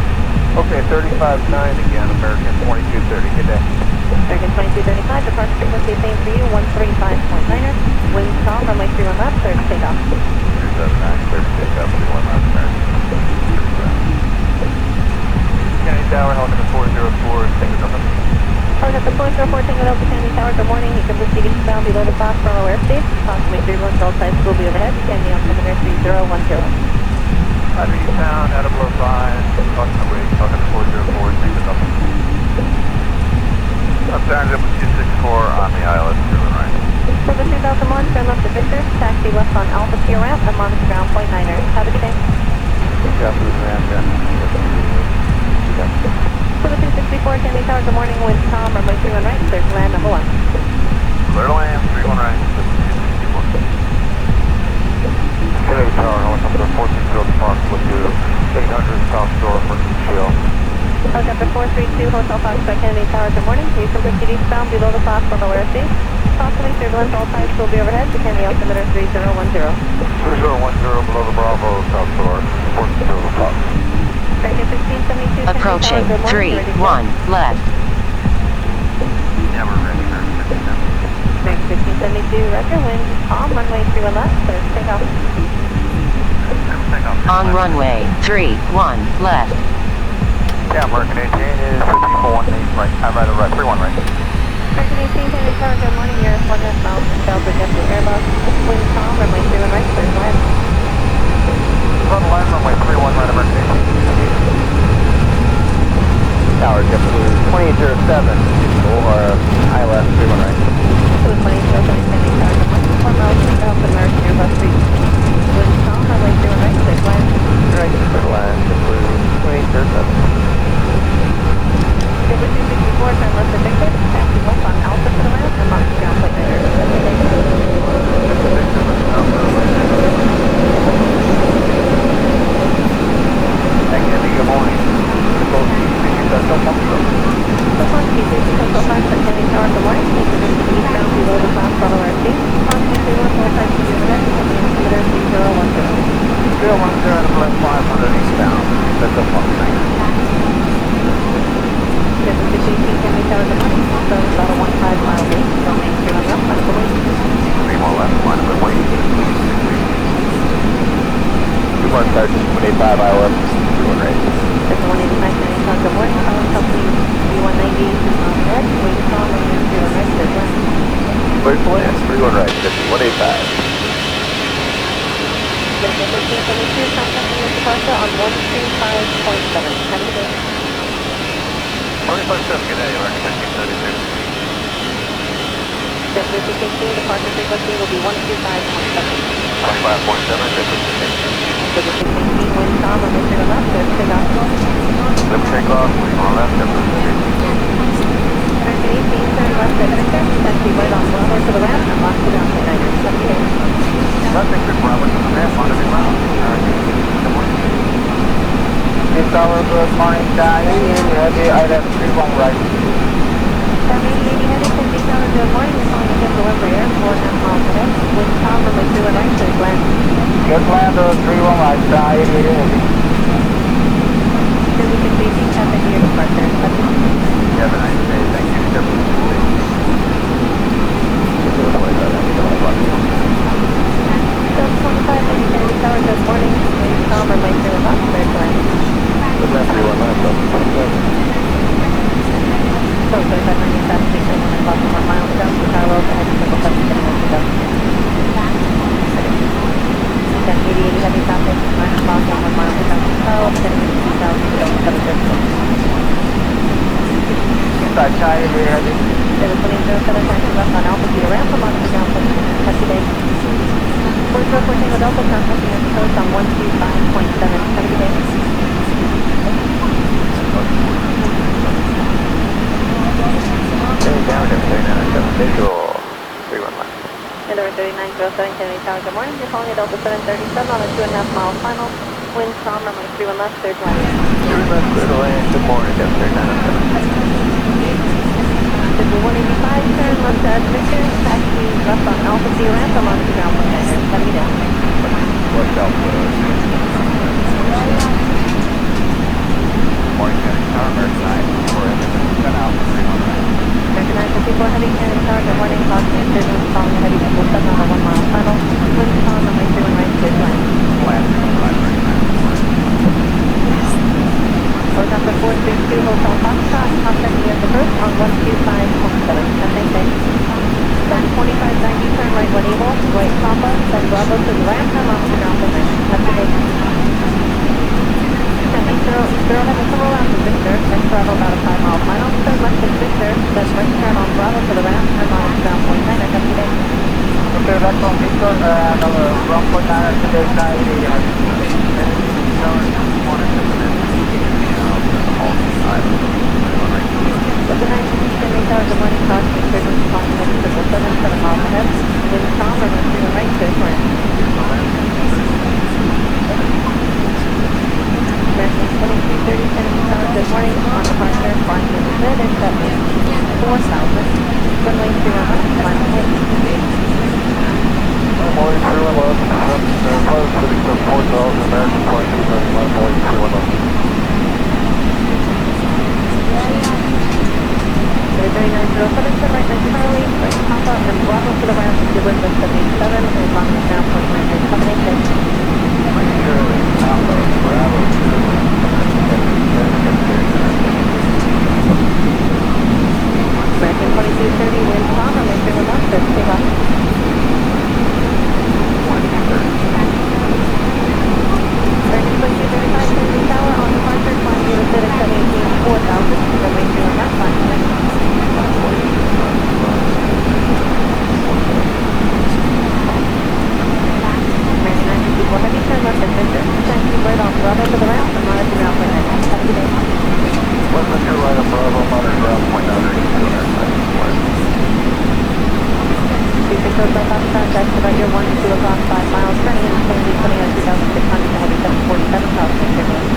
Okay, 35-9 again, American 2230. Good day. American 2235, departure frequency same for you, 135.9er. Wind calm, runway 31 left, clear to take off. 379, clear to take off, 31 left, American. Kennedy Tower, helicopter 404, take it up. Helicopter 404, Tango Delta Kennedy Tower, good morning. You can proceed eastbound below the Fox Bravo airspace. Approximately 31 control sides will be overhead. Kennedy altimeter 3010. Roger, eastbound, out of below 5, talking to wait, talking to 404, take it up. Alternative 264 on the island, turn right. Silver 2001, turn left to Victor, taxi left on Alpha Key ramp, and monitor ground point 9er. Have a good day. Yeah, for the ramp, Silver 264, Kennedy Tower, good morning, wind calm, runway 31 right, clear to land number 1. Clear to land, 31 right, 264. Kennedy Tower, helicopter 460 Fox with you, 800 South Shore for shield. Helicopter 432, Hotel Foxtrot Kennedy Tower, good morning. You can proceed eastbound below the Fox Bravo airspace. Approximately turbulence, all types will be overhead. The Kennedy altimeter 3010. 3010 below the Bravo, South Shore, 460 Fox. Approaching 31 left. Yeah, we're ready for 57. 1572, roger, wind calm, runway 31 left, clear to take off. On runway 31 left. Yeah, American 18 is 5418 right, I'm right, 31 right. American 18, Kennedy Tower, good morning, you're 1.5 miles from Delta, get to Airbus. Wind calm, runway 31 right, clear to land. Front line, runway 31 right, American 18. Tower, get to 2807, or ILS 31 right. To the 2007 Kennedy Tower, good morning, 4 miles from Delta, American Airbus 3. Wind calm, runway 31 right, clear to land. Right, clear to land, get to 2807. Silver 264, turn left to Victor, taxi left on Alpha to the ramp, and monitor ground point 9er. Good morning. Kennedy Tower, good morning. You can proceed eastbound below the Fox Bravo airspace. Approximately 31 types to the overhead. Altimeter 3010. 010 and left 500 eastbound. That's the Fox 9. Silver 618, Kennedy Tower, good morning. So about a 15 mile wait. From Main Street on left, line of wait. 3 more left, line of wait. 2 more starts, 185 ILS, 31 right. There's 185 Kennedy Tower, good morning. Company B190 on red. Wind calm, runway 31 right, clear to land. Clear to land, 31 right, 185. American 1572, contacting Mr. Costa on 125.7. Have a good day. 25 good day, American 1572. Delta 216, departure frequency will be 125.7. 25.7, Silver 618, wind calm, runway 31 left, clear to take off. Let's take off, we on left, American 18, turn left at Victor, taxi right on Bravo to the ramp, and lock to ground point 9er. Have a good day. Left Victor Bravo to the ramp, monitor ground. Good morning. This tower, good morning, heavy item 31 right. 780 heavy, Kennedy Tower, good morning. You're calling again delivery air, 4.5 miles ahead. Wind calm, runway 31 right, clear to land. Good land, 31 right, 880 heavy. Silver 618, traffic near departure. Have a good day. Have a nice day, thank you. Delta 25, heavy, Kennedy Tower, good morning. Wind calm, runway 31 left, clear to land. Good land, 31 left, So 25 running fast, 6.1 o'clock, 1 mile south to Carlo, ahead to 777, getting over to 1080 heavy traffic, 9 o'clock, 1 mile south to Carlo, getting into 777. Inside Chai, heavy. There was 2007, taxi left on Alpha Key ramp, from monitor ground point 9er. Have a good day. 404 Tango Delta, contacting Mr. Coast on 125.7. Have a good day. Down at 3907 visual. 31 left. And over 3907 Kennedy Tower, good morning. You're calling a Delta 737 on a 2.5 mile final. Wind calm, runway 31 left, clear to land. 31 left, clear to land. Good morning, Delta 3907. This is 185, turn left at Victor, taxi left on Alpha Key ramp, I'm on to ground point 9er. Have a good day. What's Delta? 432 Hotel Foxtrot, contact me at the first on 125.7. Have a nice day. Then 2590, turn right 1 Eagle, right Papa, then Bravo to the ramp, I'm on the ground for me. Have a good day. Zero, have a come around to Victor, then travel about a 5 mile final, turn left to Victor, then right turn on Bravo to the ramp, I'm on the ground point 9, have a good day. Okay, that's on Victor, ground point 9 today, good morning, caution, frequency calling in, 777 miles ahead, wind calm, runway 3 right, clear for land. American 2330, Kennedy Tower, good morning, on departure, flying in the mid, and that means 4,000, runway 3 right, final point. Morning, 311, close, sitting to 4,000, American 2230, morning, 311. 3907, turn right 9 Charlie, right Papa, and Bravo to the ramp, to wind with 77, and on the ground point 9, have a nice day. Charlie, Papa, Bravo, American 2230, wind calm, runway 3 left, take off. American 2235, Kennedy Tower, on departure, flying you with at 718, 4,000, runway 3 left, final point. Heavy turn left at Victor, then keep right on Bravo to the ramp, and monitor ground point 9. Have a good day. West your right on Bravo, monitor ground point 9. Houston Coast South Foxtrot, that's about your 1 2 o'clock, 5 miles, turning in, Kennedy, putting on 2,600 to heavy 747, south, take care, man.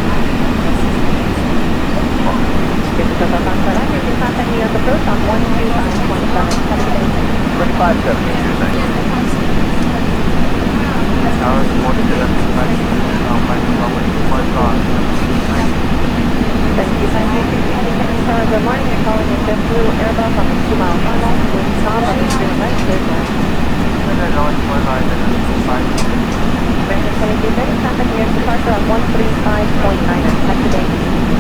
Houston Coast South Foxtrot, you can contact me on the approach on 125.7. Have a good day. 2570, thank you. Tower, 47, Thank you, Tower, good morning, you're calling in JetBlue Airbus on the 2 mile final, wind calm, runway 3 right, clear for land. American 2230, contact me at departure on 135.9. Have a good day.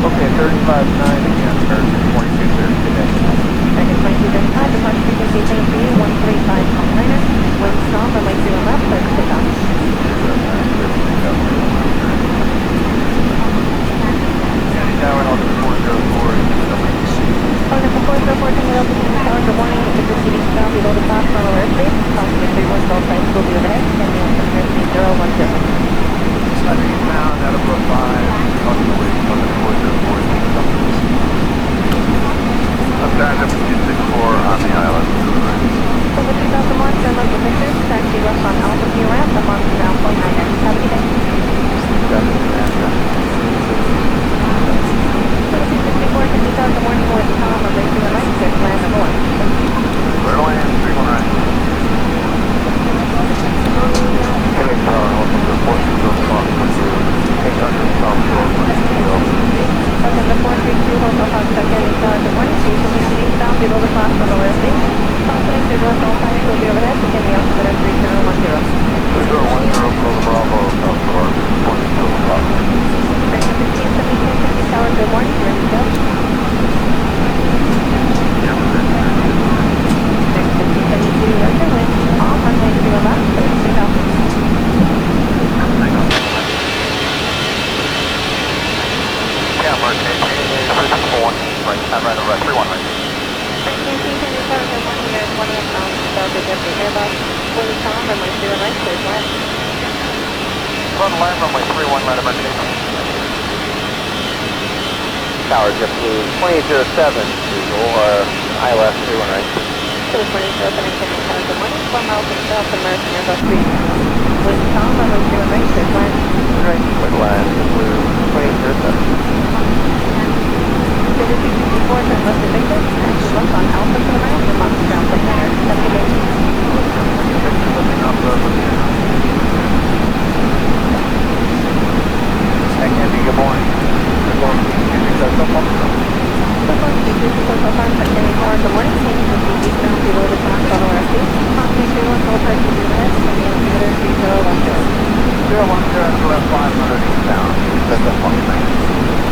Okay, 3590 again, American 2230 today. American 2235, departure frequency same for you, 135.9, wind calm, runway 3 left, clear to take off. Tower, and I'll do 404. Calling up 404, turn it open to the tower, good morning, if you're proceeding south below the top funnel airspace, possibly 31 Gulf Flight will be overhead, sending on from airspace 010. Pound out of Brook 5, on the way, on the 404. Left turn, number 264 on the island. Over 2001, turn left to Victor, taxi left on Alpha View ramp, I'm on the ground point 9. Have a good day. 2264, Kennedy Tower, good morning, with Tom, on way 2 right, clear to land number 1. Clear to land, 319. Kennedy Tower, welcome to 420 o'clock, 800 South Shore, Welcome to 432 Hotel Foxtrot, Kennedy Tower, good morning, so you can proceed south below the top funnel airspace, possibly 31 Gulf Flight will be overhead, beginning the altimeter 3010. 3010, Bravo, South Shore, 42 o'clock. American 1572, Kennedy Tower, good morning, you're ready to go. American 1572, Roger, wind calm, runway 3 left, clear to take off. Yeah, Mark, right, right over 31 right. 19, Kennedy Tower, good morning, you're at 20 pounds, Delta JetBlue Airbus, wind calm, runway 3 right, clear to land. Run land, runway 31 right, American 18. Tower, JetBlue 2807, ILS 31 right. To the 2007 and Kennedy Tower, good morning, 4 miles to south, American Airbus 3. Wind calm, runway 3 right, clear to land. Right, clear land, JetBlue 2807. Over 264, turn left to Victor, taxi left on Alpha to the ramp, I'm on the ground point 9. Have a good day. Good morning. Good morning. Good morning. Thank you for speaking down below the top funnel airspace. Possibly 31 Gulf Flight will be overhead, sending altimeter 3010. 010, left 500 eastbound. That's a funny thing.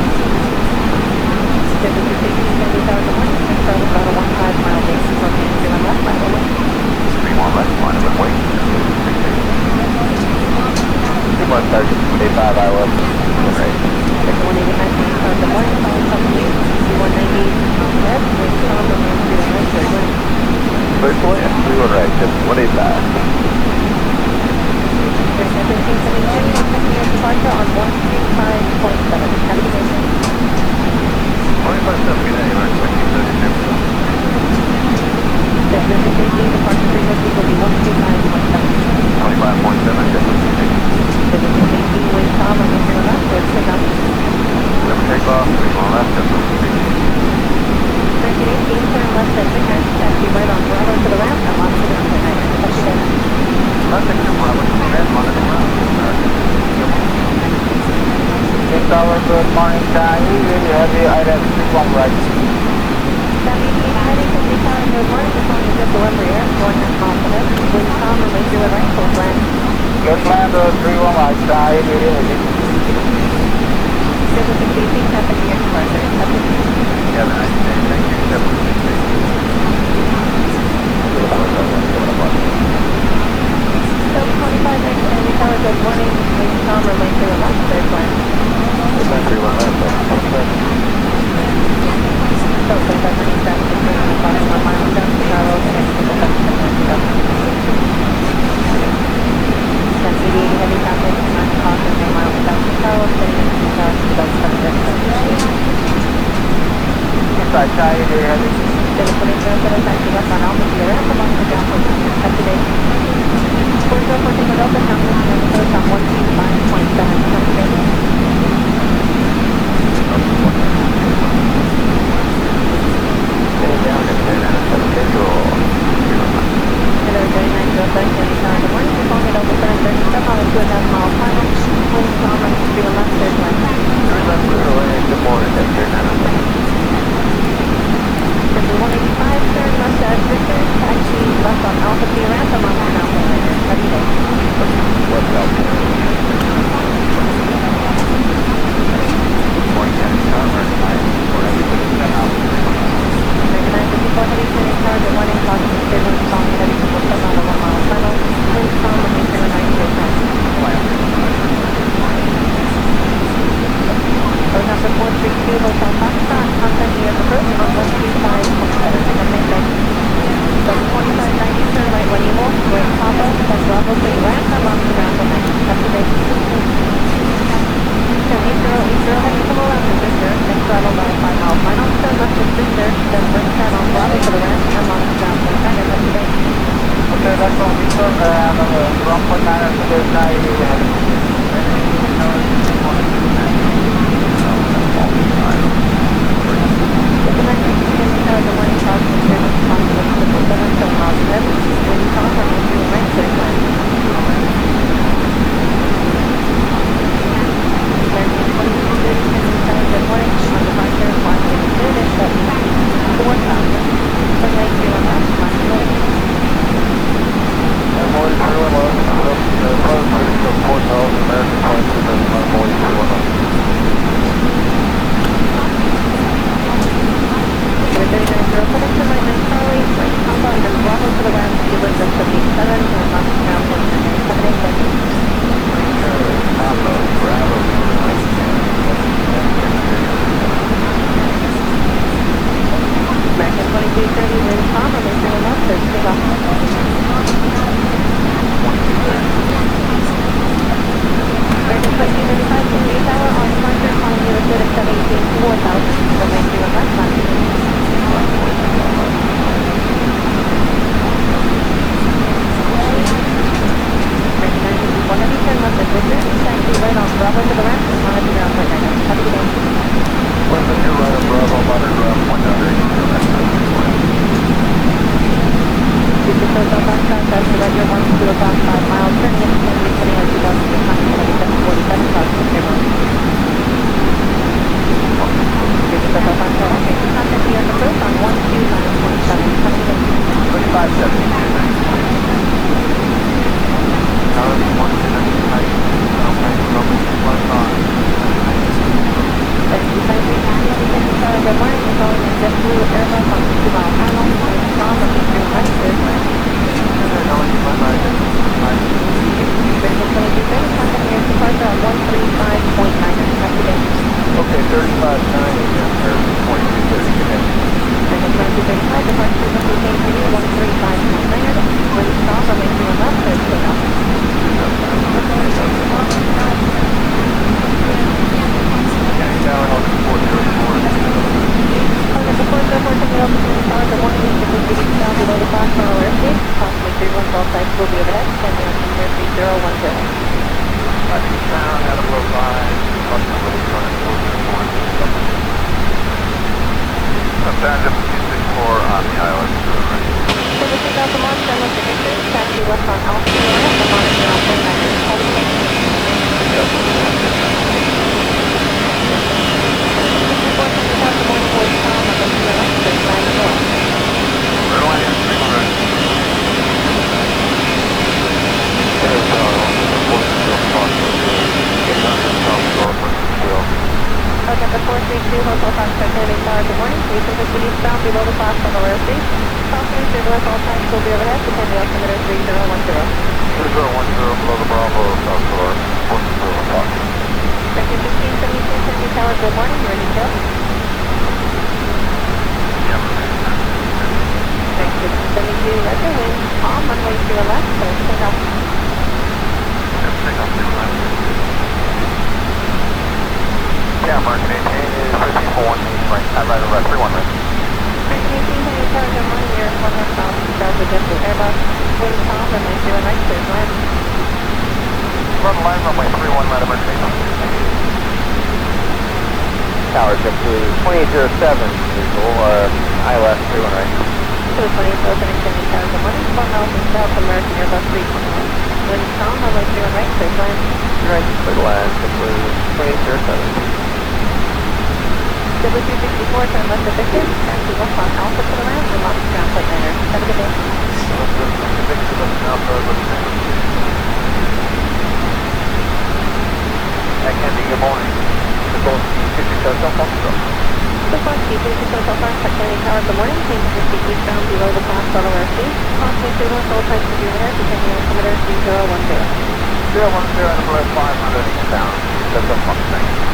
good morning, Tahi. Really heavy, ILS 31 right. Heading to the tower, good morning, this one is just delivery air, going at confidence, wind calm, remain through the right, full land. Good land, 31 right, Tahi, really heavy. Good with the KC, traffic near departure, Yeah, have a nice day. Thank you. 25 next Sandy Tower, good morning, wind calm, remain through the left, third land. So 25 morning, traffic is going on the bottom 1 mile down to Charles, and next to the heavy traffic, 9 o'clock and 3 miles down to Charles, heading into Charles to the Right, Tahi, really heavy. 720 taxi left on Alpha to the ramp along the ground up to date. 4414 Delta, counting on the coast on 125.7, up to date. Hello, 3905, Sandy Tower, good morning, you're calling it over 737 on a 2.5 mile final, wind calm, running to the left, third line. Good morning, Number 185, turn left at Victor, taxi left on Alpha to your ramp, I'm on the ground liner. How do you do? What's up? Good morning, Sandy Tower. Recognize 54 heading Sandy Tower, good morning, talking to Stable, calling heading to 7 on the 1 mile final, wind calm, remain through the night, third line. Road number 432, Hotel Foxtrot, contact the approach on 125.7, Sunday 2590, turn right when evil, right Papa, then Bravo to your ramp, I'm on the ground for next, up to date. Turn 8080, heading to the left of Victor, next throttle by 5 mile final, turn left of Victor, then right turn on Bravo to the ramp, I'm on the ground for next, up to date. Okay, that's all Victor, and wrong point 9 to the Tahi, really heavy. The morning talk to service confidence to the 7 miles ahead, wind calm, running through the right, third line. American 2230, good morning, on departure, Washington, British, at 4,000, turn right through on left, line to left. Morning, 311, close heading to 4,000, American 2230, morning, 311. 3907, turn right next Charlie, right Papa, and then Bravo to the ramp, you live at 77, and on the ground for 787. Bravo, Bravo. American 2230, wind calm, remain through the left, there's 2 left. American 2235, Sandy Tower, on departure, calling you at 718, 4000, remain through the left, line to left. One of you turn left at Victor, taxi right on Bravo to the ramp, and monitor the ground right now. Have a good day. What's the new right of Bravo, monitor 198. This is Hotel Foxtrot, that's the regular 1 to about 5 miles, turning into San Luis, heading on 2,847, crossing the Fairmont. This is Hotel Foxtrot, okay, contact the approach on 129.7, have a good day. 25 good morning, we're calling in JetBlue Airbus on 2 mile final, wind calm, remain through right, third line. American 2230, contact your departure on 135.9, have a good day. Okay, 3590, or 2230, connect. American 2235, departure from the same venue, 135.9, wind calm, remain through the left, third takeoff. Tower, Health 404. Number 404, taking over Sandy Tower, good morning, this is the down below the box on our airspace, approximately 31 all sites will be overhead, standing on Air 3010. Sound, Adam Low 5, approximately 204. Sometimes up to 264 on the island to the right. Service 3000 launch, turn left to Victor, taxi left on Alpha to the ramp, and monitor on 490. Delta 432, Hotel Foxtrot, Candy Tower, good morning. Houston, proceed eastbound below the class level airspace. Crossing turbulence, all times will be overhead, depending on altimeter 3010. 3010 below the Bravo, South Shore, 420 o'clock. American 1572, Candy Tower, good morning. You're ready to go. American 1572, Roger, wind calm, runway 2 left, so take off. Take off 2 left. Yeah, American 18 is 1541, right, right, 31 right. American 18, Candy Tower, good morning. You're 1.5 miles to south of JetBlue Airbus. Wind calm, runway 2 right, clear to land. Run line, runway 31 right, American 18. Tower JetBlue 2807, visual, ILS 31 right. 220, Candy Tower, good morning. 4 miles to south, American Airbus 321. Wind calm, runway 2 right, clear to land. Right, clear to land, JetBlue 2807. W264, turn left to Victor, taxi west on Alpha to the ramp, and launch ground flight liner. Have a good day. That can be good morning. The boat 57 South Foxtrot. Good morning, Houston, Hotel Foxtrot, Candy Tower, good morning. Change to proceed eastbound below the class level airspace. Crossing turbulence, all times will be overhead, depending on altimeter 3010. 010 and below 500 eastbound. That's a Foxtrot.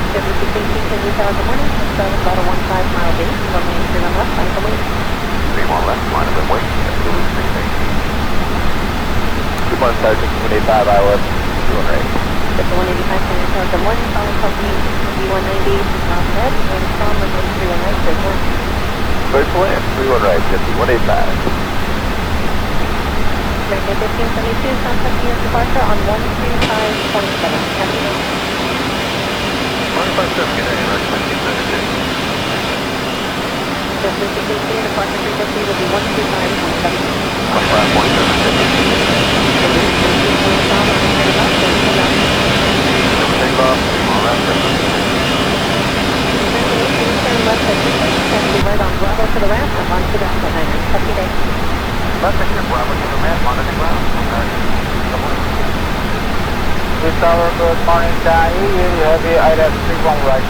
W218, Candy Tower, good morning. Start about a 15 mile gate, runway 31 left, line of the wing. 31 left, line of the wing, JetBlue 680. Good morning, Sergeant, 185 ILS, 2 right. JetBlue 185, Candy Tower, good morning. Calling company B190, 6 miles ahead, wind calm, runway 31 right, clear to land. Clear to land, 31 right, JetBlue 185. American 1572, contact your departure on 125.7. Have a good day. 157, good day, American 1572. JetBlue 680, departure frequency will be 125.7. 125.7. Take off, all right, turn left at Houston, taxi right on Bravo to the ramp, and launch the ground flight liner. Have a good day. left at Bravo to the ramp, on the ground. Good morning. This tower, good morning, Heavy, ILS 31 right.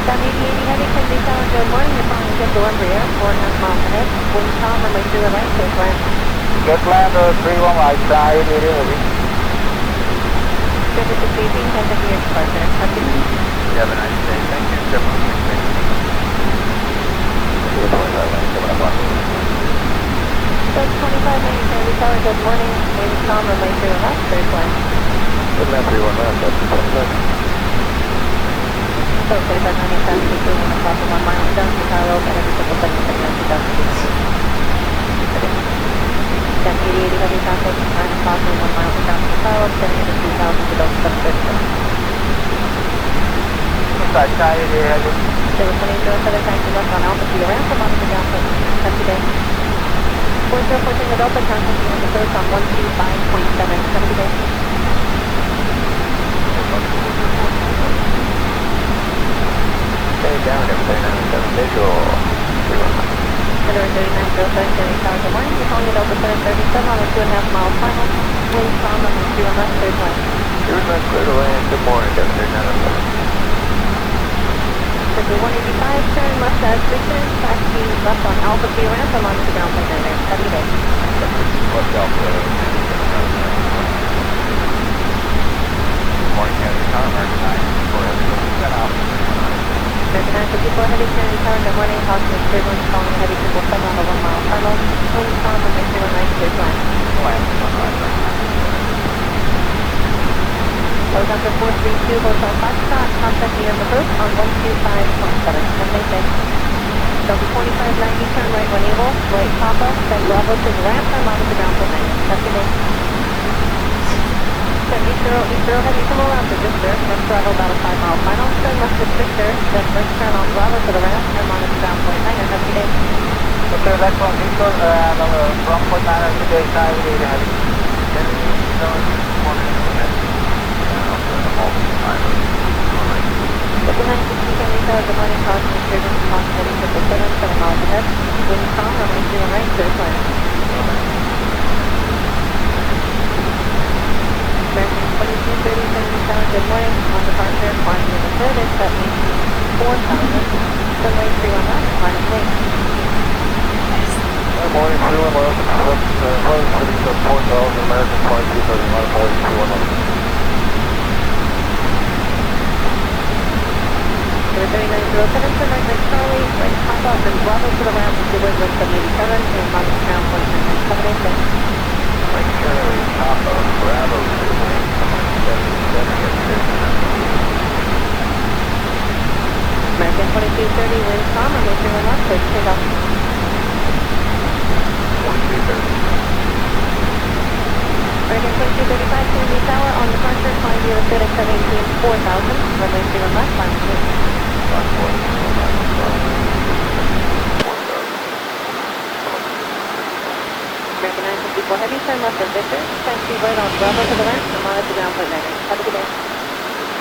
Down 80 heavy, Candy Tower, good morning. You're calling JetBlue Embraer, 4.5 miles ahead. Wind calm, runway 2 right, clear to land. Get land, 31 right, 80 heavy. JetBlue 618, contact your departure. Have a good day. You have a nice day. Thank you, JetBlue 680. That's 2590, Candy Tower, good morning. Wind calm, runway 2 left, clear to land. Good land, 31 left, that's 25. So 2590, traffic is moving across the 1 mile and down to Tower Oak, and every single segment that you have to Then 80 heavy traffic, 9 o'clock and 1 mile to down to Tower Oak, sending into 2000 to Delta 737. Inside, heavy. There was 20 further taxi left on Alpha to the ramp, and on to the ground flight. Have a good day. 4014 the Delta, contact you on the coast on 125.7. Have a good day. Okay, down, everything, 97 visual. 139 Delta, Candy Tower, good morning. You're calling the Delta 737 on a 2.5 mile final. Wind calm, runway 2 left, clear to land. Clear to land, good morning, Delta 907. JetBlue 185, turn left as Victor, taxi left on Alpha to your ramp, and launch the ground flight liner. Have a good day. What's Alpha? Good morning, Candy Tower, American 954 heavy, set out. American 954 heavy, Candy Tower, good morning. Cosmic turbulence, calling heavy 777 on the 1 mile final. Wind calm, runway 2 right, clear to land. Land, 1 right, Delta 432, Hotel Foxtrot, contact me on the coast on 125.7. Have a nice day. Delta 4590, turn right when able, right Papa, then Bravo to the ramp, and on to the ground flight liner. Have a good day. 7080 heavy, come around to Victor, then Bravo about a 5 mile final, turn left at Victor, then right turn on Bravo to the ramp, and on to the ground flight liner. Have a good day. Okay, left from Victor, from Fort Manor to the side, heavy. Delta 960, Candy Tower, good morning. Cosmic turbulence, calling heavy 777, 7 miles ahead. Wind calm, runway 2 right, clear to land. American 2230 Kennedy Tower, good morning. On departure, climbing in the service, that means 4,000. Runway 31 left, climbing wing. Good morning, 31 left, heading to 4,000, American 2230, line 31 left. Number 3907, turn right, right Charlie, right Papa, then Bravo to the ramp, with wind 787, and Mountain ground 197. Right Charlie, Papa, Bravo to the ramp, 177. American 2230, wind calm, runway 31 left, clear to take off. 2230. American 2235, Kennedy Tower, on departure, climb via FedEx 718, 4,000, runway 31 left, climbing wing. American 954 Heavy, turn left of Victor, taxi right on Bravo to the ramp, and monitor ground point 9. Have a good day.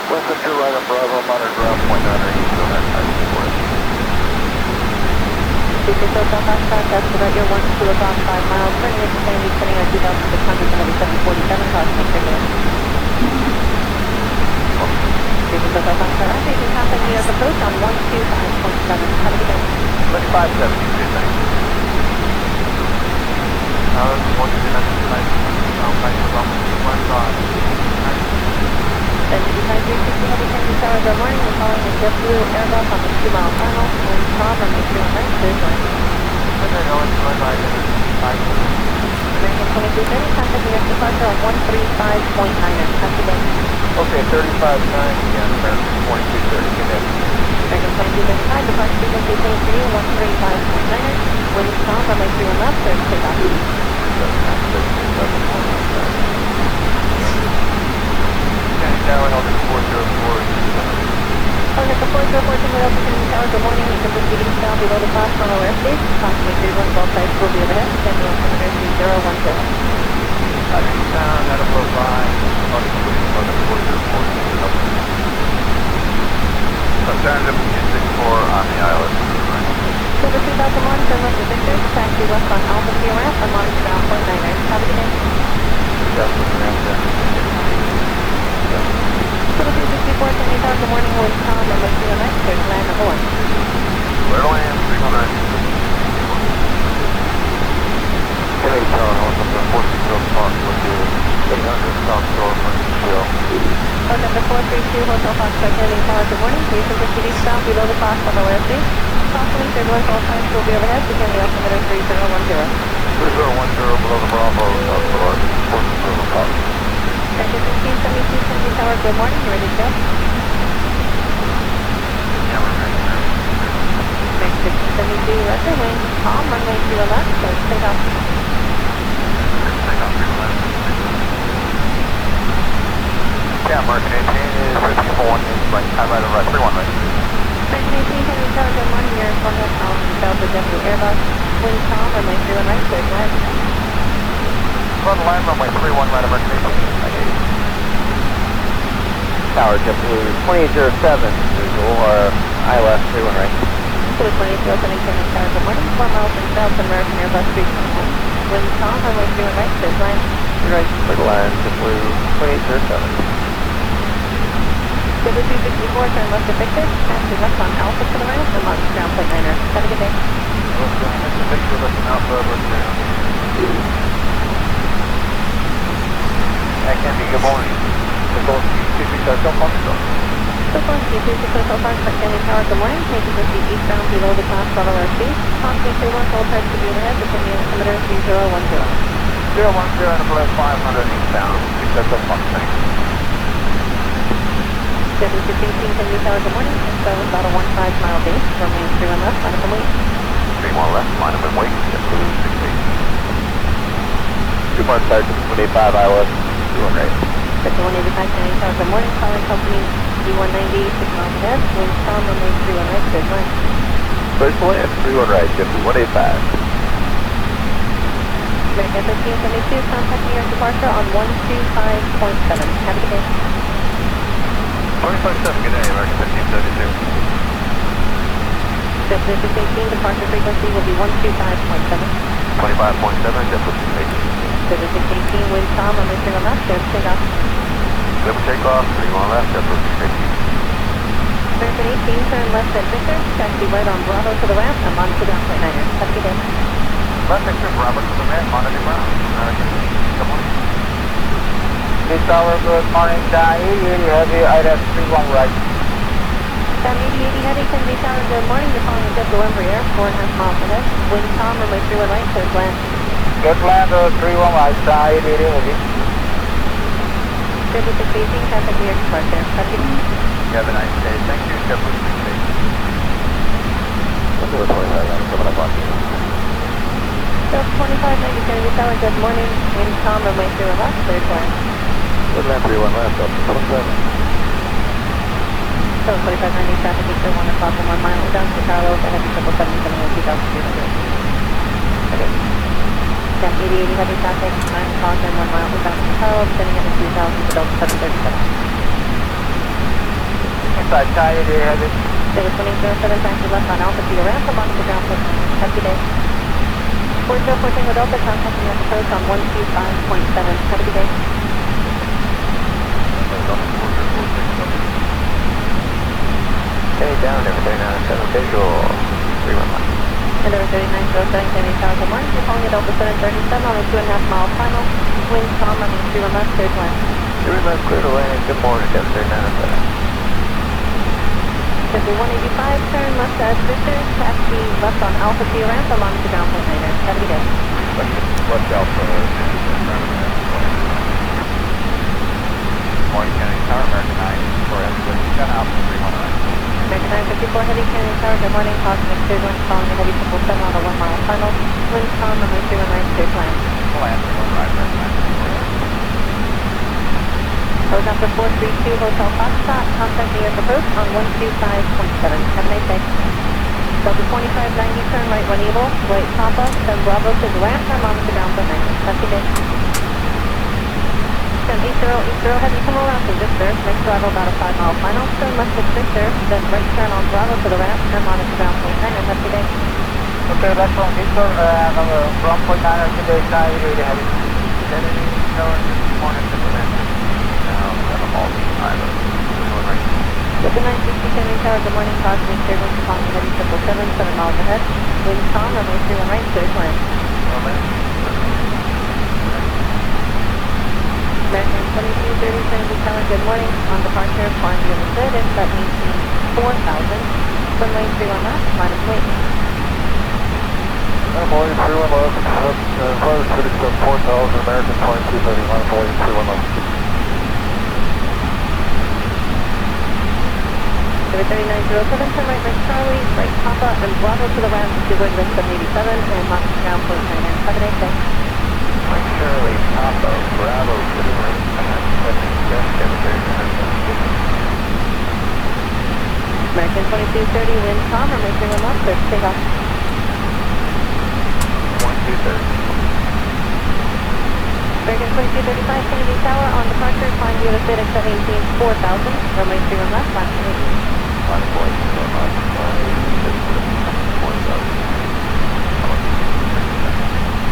West Victor, right on Bravo, monitor ground point 9, east on that side of the board. Speaker Hotel Foxtrot, that's about your 1 to about 5 miles, turning into Sandy, turning on 2,600, number 747, caution regular. Speaker Hotel Foxtrot, I'm taking contact New York approach on 125.7. Have a good day. 2570, good night. 75360 Heavy Kennedy Tower, good morning. We're calling a JetBlue Airbus on the 2-mile final. Wind calm, runway 31 right, clear to land. American 2230, contact New York departure on 135.9. Have a good day. Okay, 3590 again, American 2230, good day. American 2235, departure frequency 135.9. Wind calm, runway 31 left, clear to take off. Kennedy Tower, Helga 404. Helga 404, Kennedy Tower, good morning. You can proceed eastbound below the platform on airspace. Approximately 31, both sides will be overhead. Send you altimeter 3010. Eastbound, Helga 405, Alternative 264 on the island. Silver 2001, turn left to Victor, taxi west on Alpha Sierra ramp, and monitor ground point 9. Have a good day. Silver 364, Kennedy Tower, good morning. Wind calm, runway 31 right, clear to land number 1. Where do I am? 300. Kennedy Tower, Helga 460 Fox, with you. 800 South Shore, Montreal. Helga 432, Hotel Foxtrot, Kennedy Tower, good morning. Please proceed eastbound below the platform on airspace. Approximately 31, both sides will be overhead. Begin the altimeter 3010. 3010 below the Bravo, South Shore, 460 Fox. American 1572, Kennedy Tower, good morning. You ready to go? Yeah, we're ready. American 1572, Roger, wind calm, runway 31 left, so take off. Take off 3 left. Yeah, American 18 is ready for 1 inch, right, time right, 31 right. American 18, Kennedy Tower, good morning. You're in front of Delta JetBlue Airbus. Wind calm, runway 31 right, clear to land. Run land runway 31 right, American 18. Tower JetBlue 2807, visual, ILS 31 right. Blue 2807, Kennedy Tower, good morning. 4 miles from South American Airbus 321. Wind calm, runway 31 right, clear to land. Right, clear to land, JetBlue 2807. Silver 364, turn left to Victor, taxi left on Alpha to the ramp, and launch ground point 9. Have a good day. Victor, looking Alpha, looking down. That can be good morning. Supposed to be Hotel Foxtrot. Supposed to be Hotel Foxtrot, Kennedy Tower, good morning. Taking proceed eastbound below the platform on airspace. Approximately 31, both sides to be overhead. Begin the altimeter 3010. 010 and below 500 eastbound. Hotel Foxtrot. 7618 Kennedy Tower, good morning. So about a 15-mile base. Runway 31 left, line up and wait. 3 more left, line up and wait. JetBlue 68. 2 more start, 185 ILS, 2 right. Sector 185 Kennedy Tower, good morning. Calling company D190, 6 miles ahead. Wind calm, runway 31 right, clear to land. First land, 31 right, JetBlue 185. American 1572, contact New York departure on 125.7. Have a good day. 25.7, good day, American 1572. JetBlue 618, departure frequency will be 125.7. 25.7, JetBlue 618. JetBlue 618, wind calm, runway 31 left, clear to take off. Clear for takeoff, 31 left, approach 50. American 18, turn left at Victor, taxi right on Bravo to the ramp, and monitor ground point 9er. Have a good day. Left Victor, Bravo to the ramp, monitor ground. American 18, good morning. This tower, good morning, 8080 heavy, IDF 31 right. 8080 heavy, Kennedy Tower, good morning. You're calling at November Air, 4.5 miles ahead. Wind calm, runway 31 right, clear to land. Good land, 31 right, 8080 heavy. 3618, contact New York departure. Have a good day. You have a nice day. Thank you, JetBlue 368. Number 25, coming up on you. Delta 2590 Kennedy Tower, good morning. Wind calm, runway 31 left, clear to land. Good land 31 left, Delta 27. Delta 2590 traffic, Easter 1 o'clock and 1 mile. Down to Carlos, ahead of 777 2300. Okay. Got 8080 heavy traffic, 9 o'clock and 1 mile. Down to Carlos, sending at 2000 to Delta 737. Inside, 8080 heavy. Delta 2007, taxi left on Alpha to your ramp, I'm on the ground point 9. Have a good day. 4014 with Delta, contacting your approach on 125.7. Have a good day. Okay, down, everything 7 visual, 31 left. And over 3907 Kennedy Tower, good morning. You're calling at Delta 737 on a 2.5 mile final. Wind calm, running 31 left, clear to land. 31 left, clear to land. Good morning, Delta 3907. Simply 185, turn left at Victor, taxi left on Alpha to your ramp, I'm on the ground point 9er. Have a good day. Left Alpha, morning, Kennedy Tower, American 9, for F10 Alpha 31 right. American 954 heavy, Kennedy Tower, good morning. Crossing at clear wind, calling a heavy 777 on a 1 mile final. Wind calm, runway 31 right, clear to land. Land 31 right, American 954. Helicopter 432 Hotel Foxtrot, contact New York approach on 125.7. Have a nice day. Delta 2590, turn right 1 Evil, right Papa, then Bravo to the ramp, I'm on the ground point 9. Have a good day. 1080 heavy, come around to Victor, next arrival about a 5 mile final, turn left at Victor, then right turn on Bravo to the ramp, I'm on the ground point 9. Have a good day. Okay, left from Victor, and on the ground point 9, today, 8080 heavy. Kennedy Tower, good morning, Delta 960. Now, 7 Malton Island, 31 right. Delta 960 Kennedy Tower, good morning. Crossing at clear wind, calling heavy 777, 7 miles ahead. Wind calm, runway 31 right, clear to land. American 2230 Kennedy Tower, good morning. On departure, flying the other side, and that means 4,000. Runway 31 left, minus weight. Boy, 31 left, Florida City Club 4000, American 2230, boy, 31 left. 3907, turn right, right Charlie, right Papa, and Bravo to the ramp, to wind list 787, and monitor ground point 9. Have a nice day. Mike Shirley, Papa, Bravo, to the right, American 2230, wind calm, runway 31 left, clear to take off. 1230. American 2235 Kennedy Tower, on departure, flying the other side at 718, 4000, runway 31 left, minus weight. Minus weight,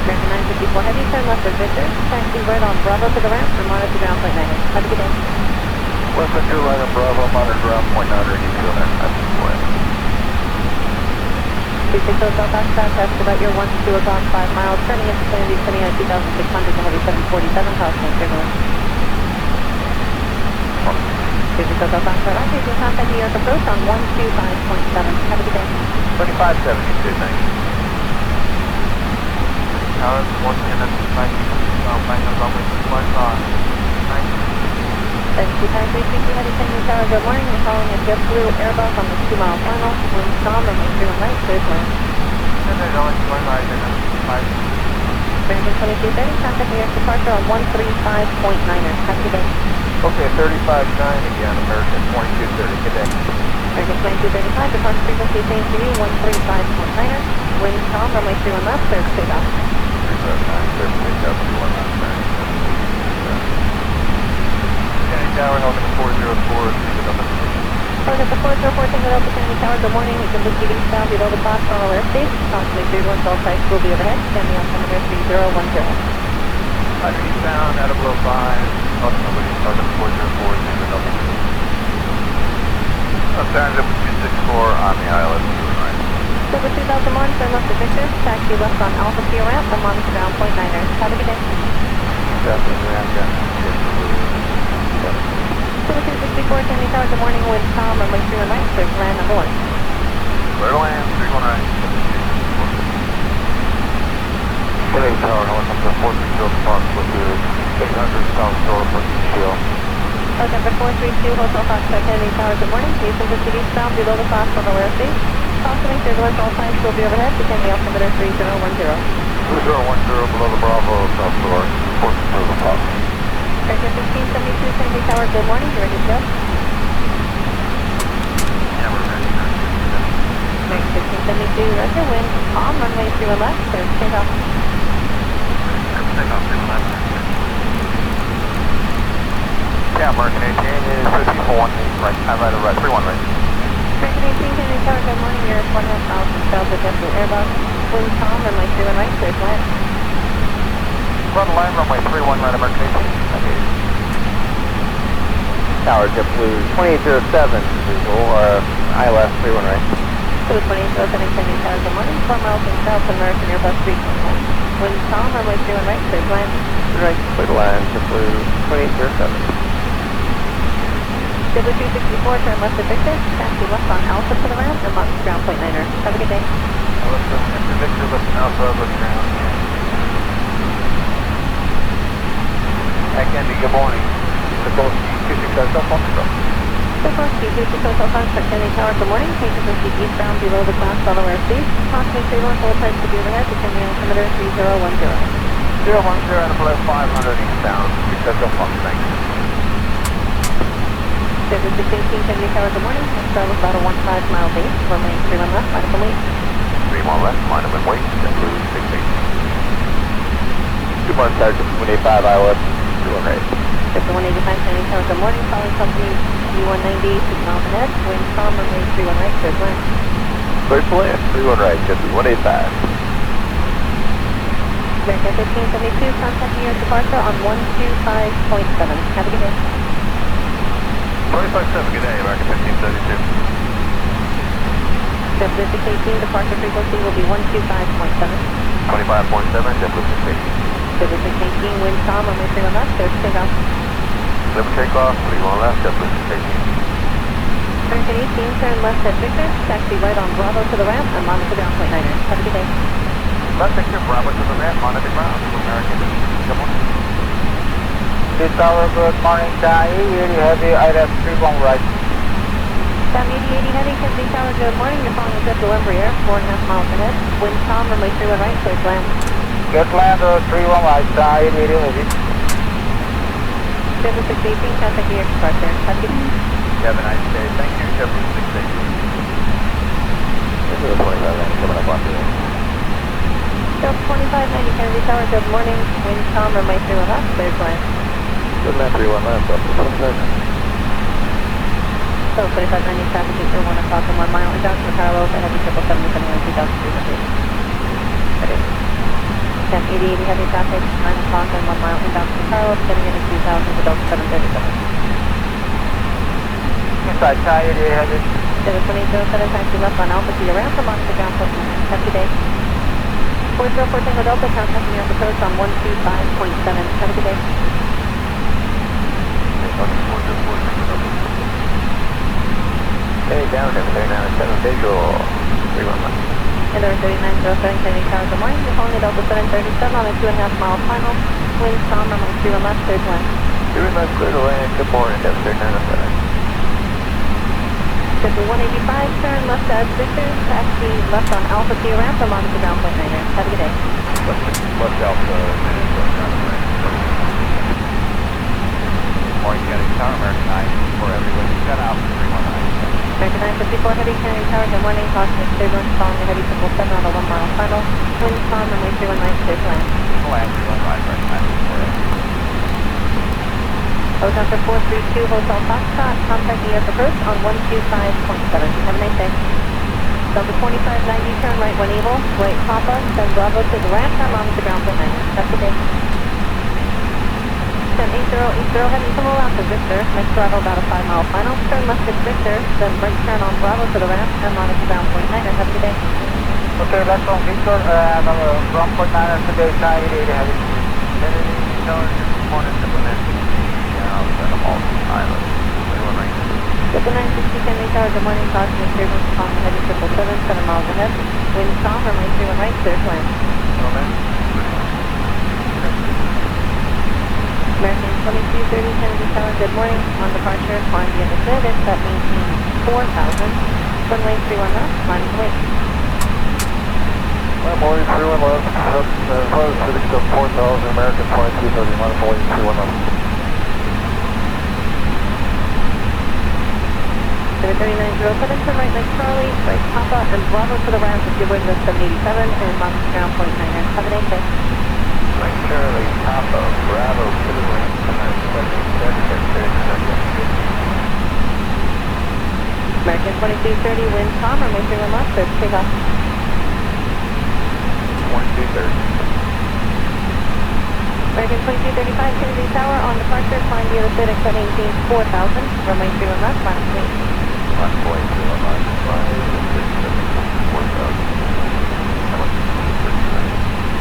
American 954 heavy, turn left at Victor, taxi right on Bravo to the ramp, and monitor ground point 9. Have a good day. West Central line of Bravo, monitor ground point 9, you feel that, that's the way. 36 Hotel Foxtrot, test about your 1 to 2 o'clock, 5 miles, turning into Sandy, turning at 2,600 to heavy 747, California, Cleveland. 36 Hotel Foxtrot, okay, you can contact New York approach on 125.7. Have a good day. 2572, thank you. Towers, 110, that's 5 final runway 21 on. Thank you, time 360 heavy Kennedy Tower, good morning. You're calling at JetBlue Airbus on the 2 mile final. Wind calm, runway 31 right, clear to land. And there's only 1 right and 5. American 2230, contact New York departure on 135.9er. Have a good day. Okay, 35-9 again, American 2230, good day. American 2235, departure frequency change to you, 135.9er. Wind calm, runway 31 left, clear to take off. 359, clear to take off, 31 left, Kennedy Tower, Helicopter 404, speed up. Helicopter 404, Tango Delta Kennedy Tower, good morning. We can proceed eastbound below the Fox Tunnel airspace. Approximately 31 all sites will be overhead. Standing on altimeter 3010. Eastbound, out of below 5. Sergeant 404, Tango Delta. Sergeant 264 on the ILS, right. Silver 2001, turn left to Victor, taxi left on Alpha Sierra ramp, and monitor ground point 9er. Have a good day. Silver 264, Tango Tower, good morning, wind calm, runway 31 right, clear for land number 1. Clear to land, 31 right. Tango Tower, helicopter 432 Fox with you, 800 south shore for ECL. Helicopter 432, Hotel Foxtrot, Kennedy Tower, good morning. Houston to city bound below the class on the wear state. Cautioning turbulence, all signs will be overhead. Descending altimeter 3010. 3010 below the Bravo, south shore, 432 the Fox. Aircraft 1572, Kennedy Tower, good morning. You ready to go? Yeah, we're ready. Aircraft 1572, roger. Wind calm, runway 31 left, clear to take off. Take off, 31 left. Yeah, American 18 is 5418 right, right, 31 right. American 18, Kennedy Tower, good morning. You're 1.5 miles from south of JetBlue Airbus. Wind calm, runway 31 right, clear to land. Run line, runway 31 right, American 18. Tower JetBlue 2807, visual, ILS 31 right. Blue 2807, Kennedy Tower, good morning. 4 miles from south of American Airbus 321. Wind calm, runway 31 right, clear to land. Right, clear to land, JetBlue 2807. Silver 264, turn left to Victor, taxi left on Alpha to the ramp, and monitor ground point 9er. Have a good day. After Victor, left Alpha, look ground. Kennedy, good morning. Suppose 267 Foxtrot. Suppose 264 Foxtrot, Kennedy Tower, good morning. Take us to eastbound below the class Delaware Sea. Cautioning turbulence, all types to be overhead, descending altimeter 3010. 010 and below 500 eastbound, 267 Foxtrot. Silver 618, Kennedy Tower, good morning. Start with about a 15 mile base, remain 31 left, line up and wait. 31 left, line up and wait, JetBlue 618. 2 months, Sergeant 185 ILS, 31 right. Silver 185, Kennedy Tower, good morning. Calling company U190, 6 miles ahead. Wind calm, runway 31 right, clear to land. Clear to land, 31 right, JetBlue 185. American 1572, contacting your departure on 125.7. Have a good day. 25-7, good day, American 1572. JetBlue 618, departure frequency will be 125.7. 25.7, JetBlue 618. JetBlue 618, wind calm, runway 31 left, clear to take off. Clear to take off, 31 left, JetBlue 618. American 18, turn left at Victor, taxi right on Bravo to the ramp, and monitor ground point 9er. Have a good day. Left Victor, Bravo to the ramp, monitor ground, American 18, good morning. This tower, good morning, Thai 80 heavy, ILS 31 right. Down 80 heavy, Kennedy Tower, good morning. You're following JetBlue Embraer, 4.5 miles ahead. Wind calm, runway 31 right, clear to land. Get land, 31 right, Thai 80 heavy. JetBlue 618, contact your departure. Have a good day. Have a nice day. Thank you, JetBlue 618. This is a 25 line coming up on the Delta 2590, Kennedy Tower, good morning. Wind calm, runway 31 left, clear to land. Good land, 31 left, up to 27. So 2590 traffic is 1 o'clock and 1 mile inbound to Carlos, and heavy 777 descending on 2300. Okay. Temp 80 heavy traffic, 9 o'clock and 1 mile inbound to Carlos, descending into 2000 to Delta 737. Inside Thai 80 heavy. Delta 2807, taxi left on Alpha Sierra ramp, and monitor ground point 9. Have a good day. 404 Tango Delta, contacting your approach on 125.7. Have a good day. Hey, down, 739, visual, 31 left. And there 3907, Kennedy Tower, good morning. You're calling Delta 737 on a 2.5 mile final. Wind calm, runway 31 left, clear to land. 31 left, clear to land, good morning, 73907. JetBlue 185, turn left at Victor, taxi left on Alpha Sierra ramp, and monitor ground point 9er. Have a good day. Left Alpha, morning, Kennedy Tower, American 9, for everyone, got out, 319. American 954 heavy, Kennedy Tower, good morning. Caution is turbulence following a heavy 777 on a 1 mile final. Wind calm, runway 31 right, clear to land. Land, 31 right, American 954. Hotel 432, Hotel Foxtrot, contact the air approach on 125.7. Have a nice day. Delta 2590, turn right when able, right Papa, then Bravo to the ramp, and monitor ground point 9. Have a good day. 1080, heading to roll out to Victor. Next Bravo about a 5-mile final. Turn left at Victor, then right turn on Bravo to the ramp and monitor ground point 9. Have a good day. Okay, left on Victor, ground point 9 today, 980 heavy. Get the 960 Kennedy Tower, good morning, caution and clear winds calm heading 777, 7 miles ahead. Wind calm, runway 31 right, clear to land. American 2230 Kennedy Tower, good morning. On departure, climb the understood, it's at maintain 4,000. Runway 31 left, climb the wing. Boeing 31 left, Civic 4,000, American 2230, minus Boeing 31 left. 73907, turn right next Charlie, right Papa, and Bravo to the ramp if you're with the 787, and monitor ground point 9. Have a nice day. Right Charlie, Papa, Bravo to the ramp, 787. American 2230, wind calm, runway 31 left, clear to take off. 2230. American 2235 Kennedy Tower, on departure, climb the other side, exit 18, 4,000, runway 31 left, minus 8.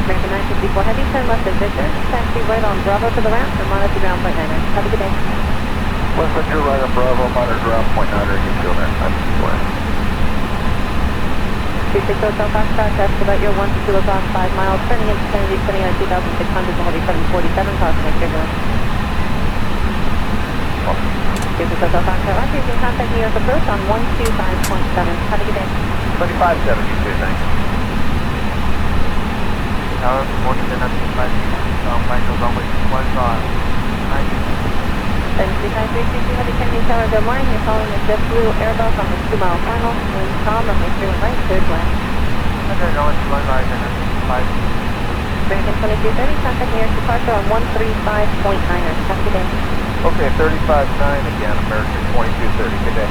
American 954 Heavy, turn left at Victor, taxi right on Bravo to the ramp, and monitor ground point 9. Have a good day. West Victor, right on Bravo, monitor ground point 9, you feel that, I'm square. 36 Hotel Foxtrot, that's about your 1 to 2 o'clock, 5 miles, turning into Kennedy, turning on 2,600, quality 747, caution and clear to land. 36 Hotel Foxtrot, Roger, you can contact New York approach on 125.7. Have a good day. 2570, too, thanks. Tower, 4795, final runway 15. 735 Heavy Kennedy Tower, good morning. You're calling the JetBlue Airbus on the 2-mile final. Wind calm, runway 31 right, clear to land. American 2230, contact New York departure on 135.9. Have a good day. Okay, 35-9 again, American 2230, good day.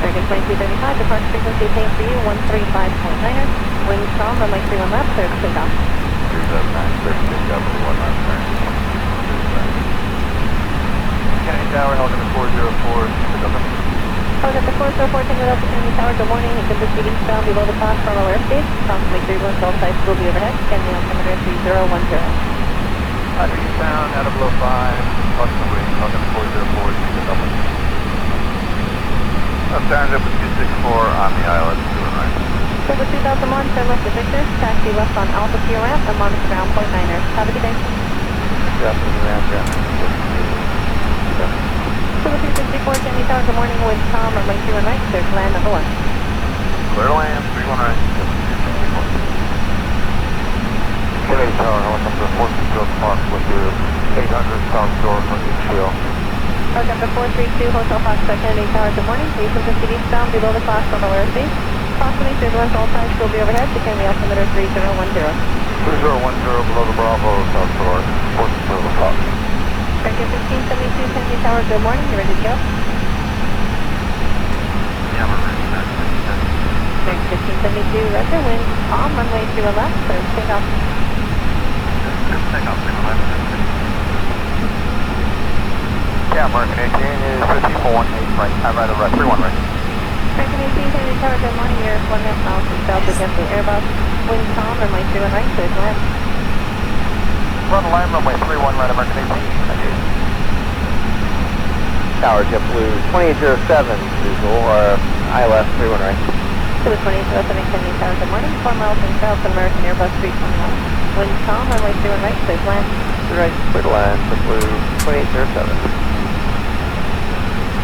American 2235, departure frequency obtained for you, 135.9. Wind calm, runway 31 left, clear to take off. 379, 36, 1 left turn. Kennedy Tower, Helicopter 404, Helicopter 404, Tango Delta Kennedy Tower, good morning. You can proceed eastbound below the platform or airspace. Approximately 31 cell sites will be overhead. Kennedy altimeter 3010. Eastbound, out of below 5, approximately Helicopter 404, Tango Delta. Alternative with 264 on the island, to the right. Silver 2001, turn left to Victor, taxi left on Alpha to your ramp, and monitor ground point 9. Have a good day. Yeah, to the ramp, yeah. Silver 264, Kennedy Tower, good morning. Wind calm, runway 31 right, clear to land number 1. Clear to land, 31 right. Kennedy Tower, Helicopter 460 Park with your 800 south door for each shield. Helicopter 432, Hotel Foxtrot Kennedy Tower, good morning. You can proceed eastbound below the platform or airspace. Approximately 31 cell sites will be overhead. To Kennedy altimeter 3010. 3010 below the Bravo south door, 460 Fox. American 1572 Kennedy Tower, good morning. You ready to go? Yeah, we're ready. American 1572, roger. Wind calm, runway 31 left, clear to take off. Take off, 31 left. Yeah, American 18 is 5418 right. I'm right, 31 right. American 18 Kennedy Tower, good morning. You're 1.5 miles from south of JetBlue Airbus. Wind calm, runway 31 right, clear to land. Run the line, runway 31 right, American 18. Tower JetBlue 2807, visual, ILS 31 right. To the 2807 Kennedy Tower, good morning. 4 miles from south of American Airbus 321. Wind calm, runway 31 right, clear to land. Right, clear to land, JetBlue 2807.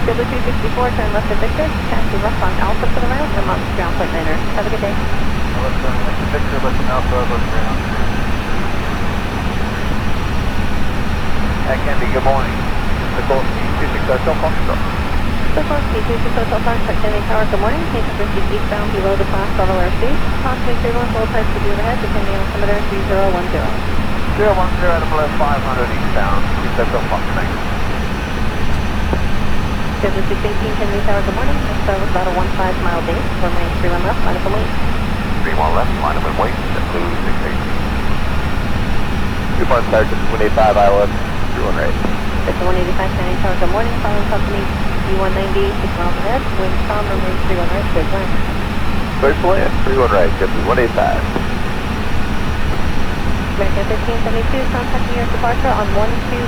Silver 264, turn left to Victor, taxi left on Alpha to the ramp, and monitor ground point 9. Have a good day. Let's left to Victor, left to Alpha, left ground. Kennedy, good morning. Sikorsky 26 Hotel Foxtrot. Sikorsky 26 Hotel Foxtrot Kennedy Tower, good morning. You can proceed eastbound below the platform or airspace. Approximately 31 cell sites will be overhead. To Kennedy altimeter 3010. 010 out of below 500 eastbound, 26 Hotel Foxtrot. Silver 618 Kennedy Tower, good morning. Next was about a 15-mile base. Runway 31 left, line up and wait. 31 left, line up and wait. JetBlue 618. Departure 185 ILS 31 right. It's 185 County Tower, good morning, following company U190, 6 miles ahead, wind calm, runway 31 right, clear to land. Clear to land, 31 right, good to 185. American 1572, contacting your departure on 125.7.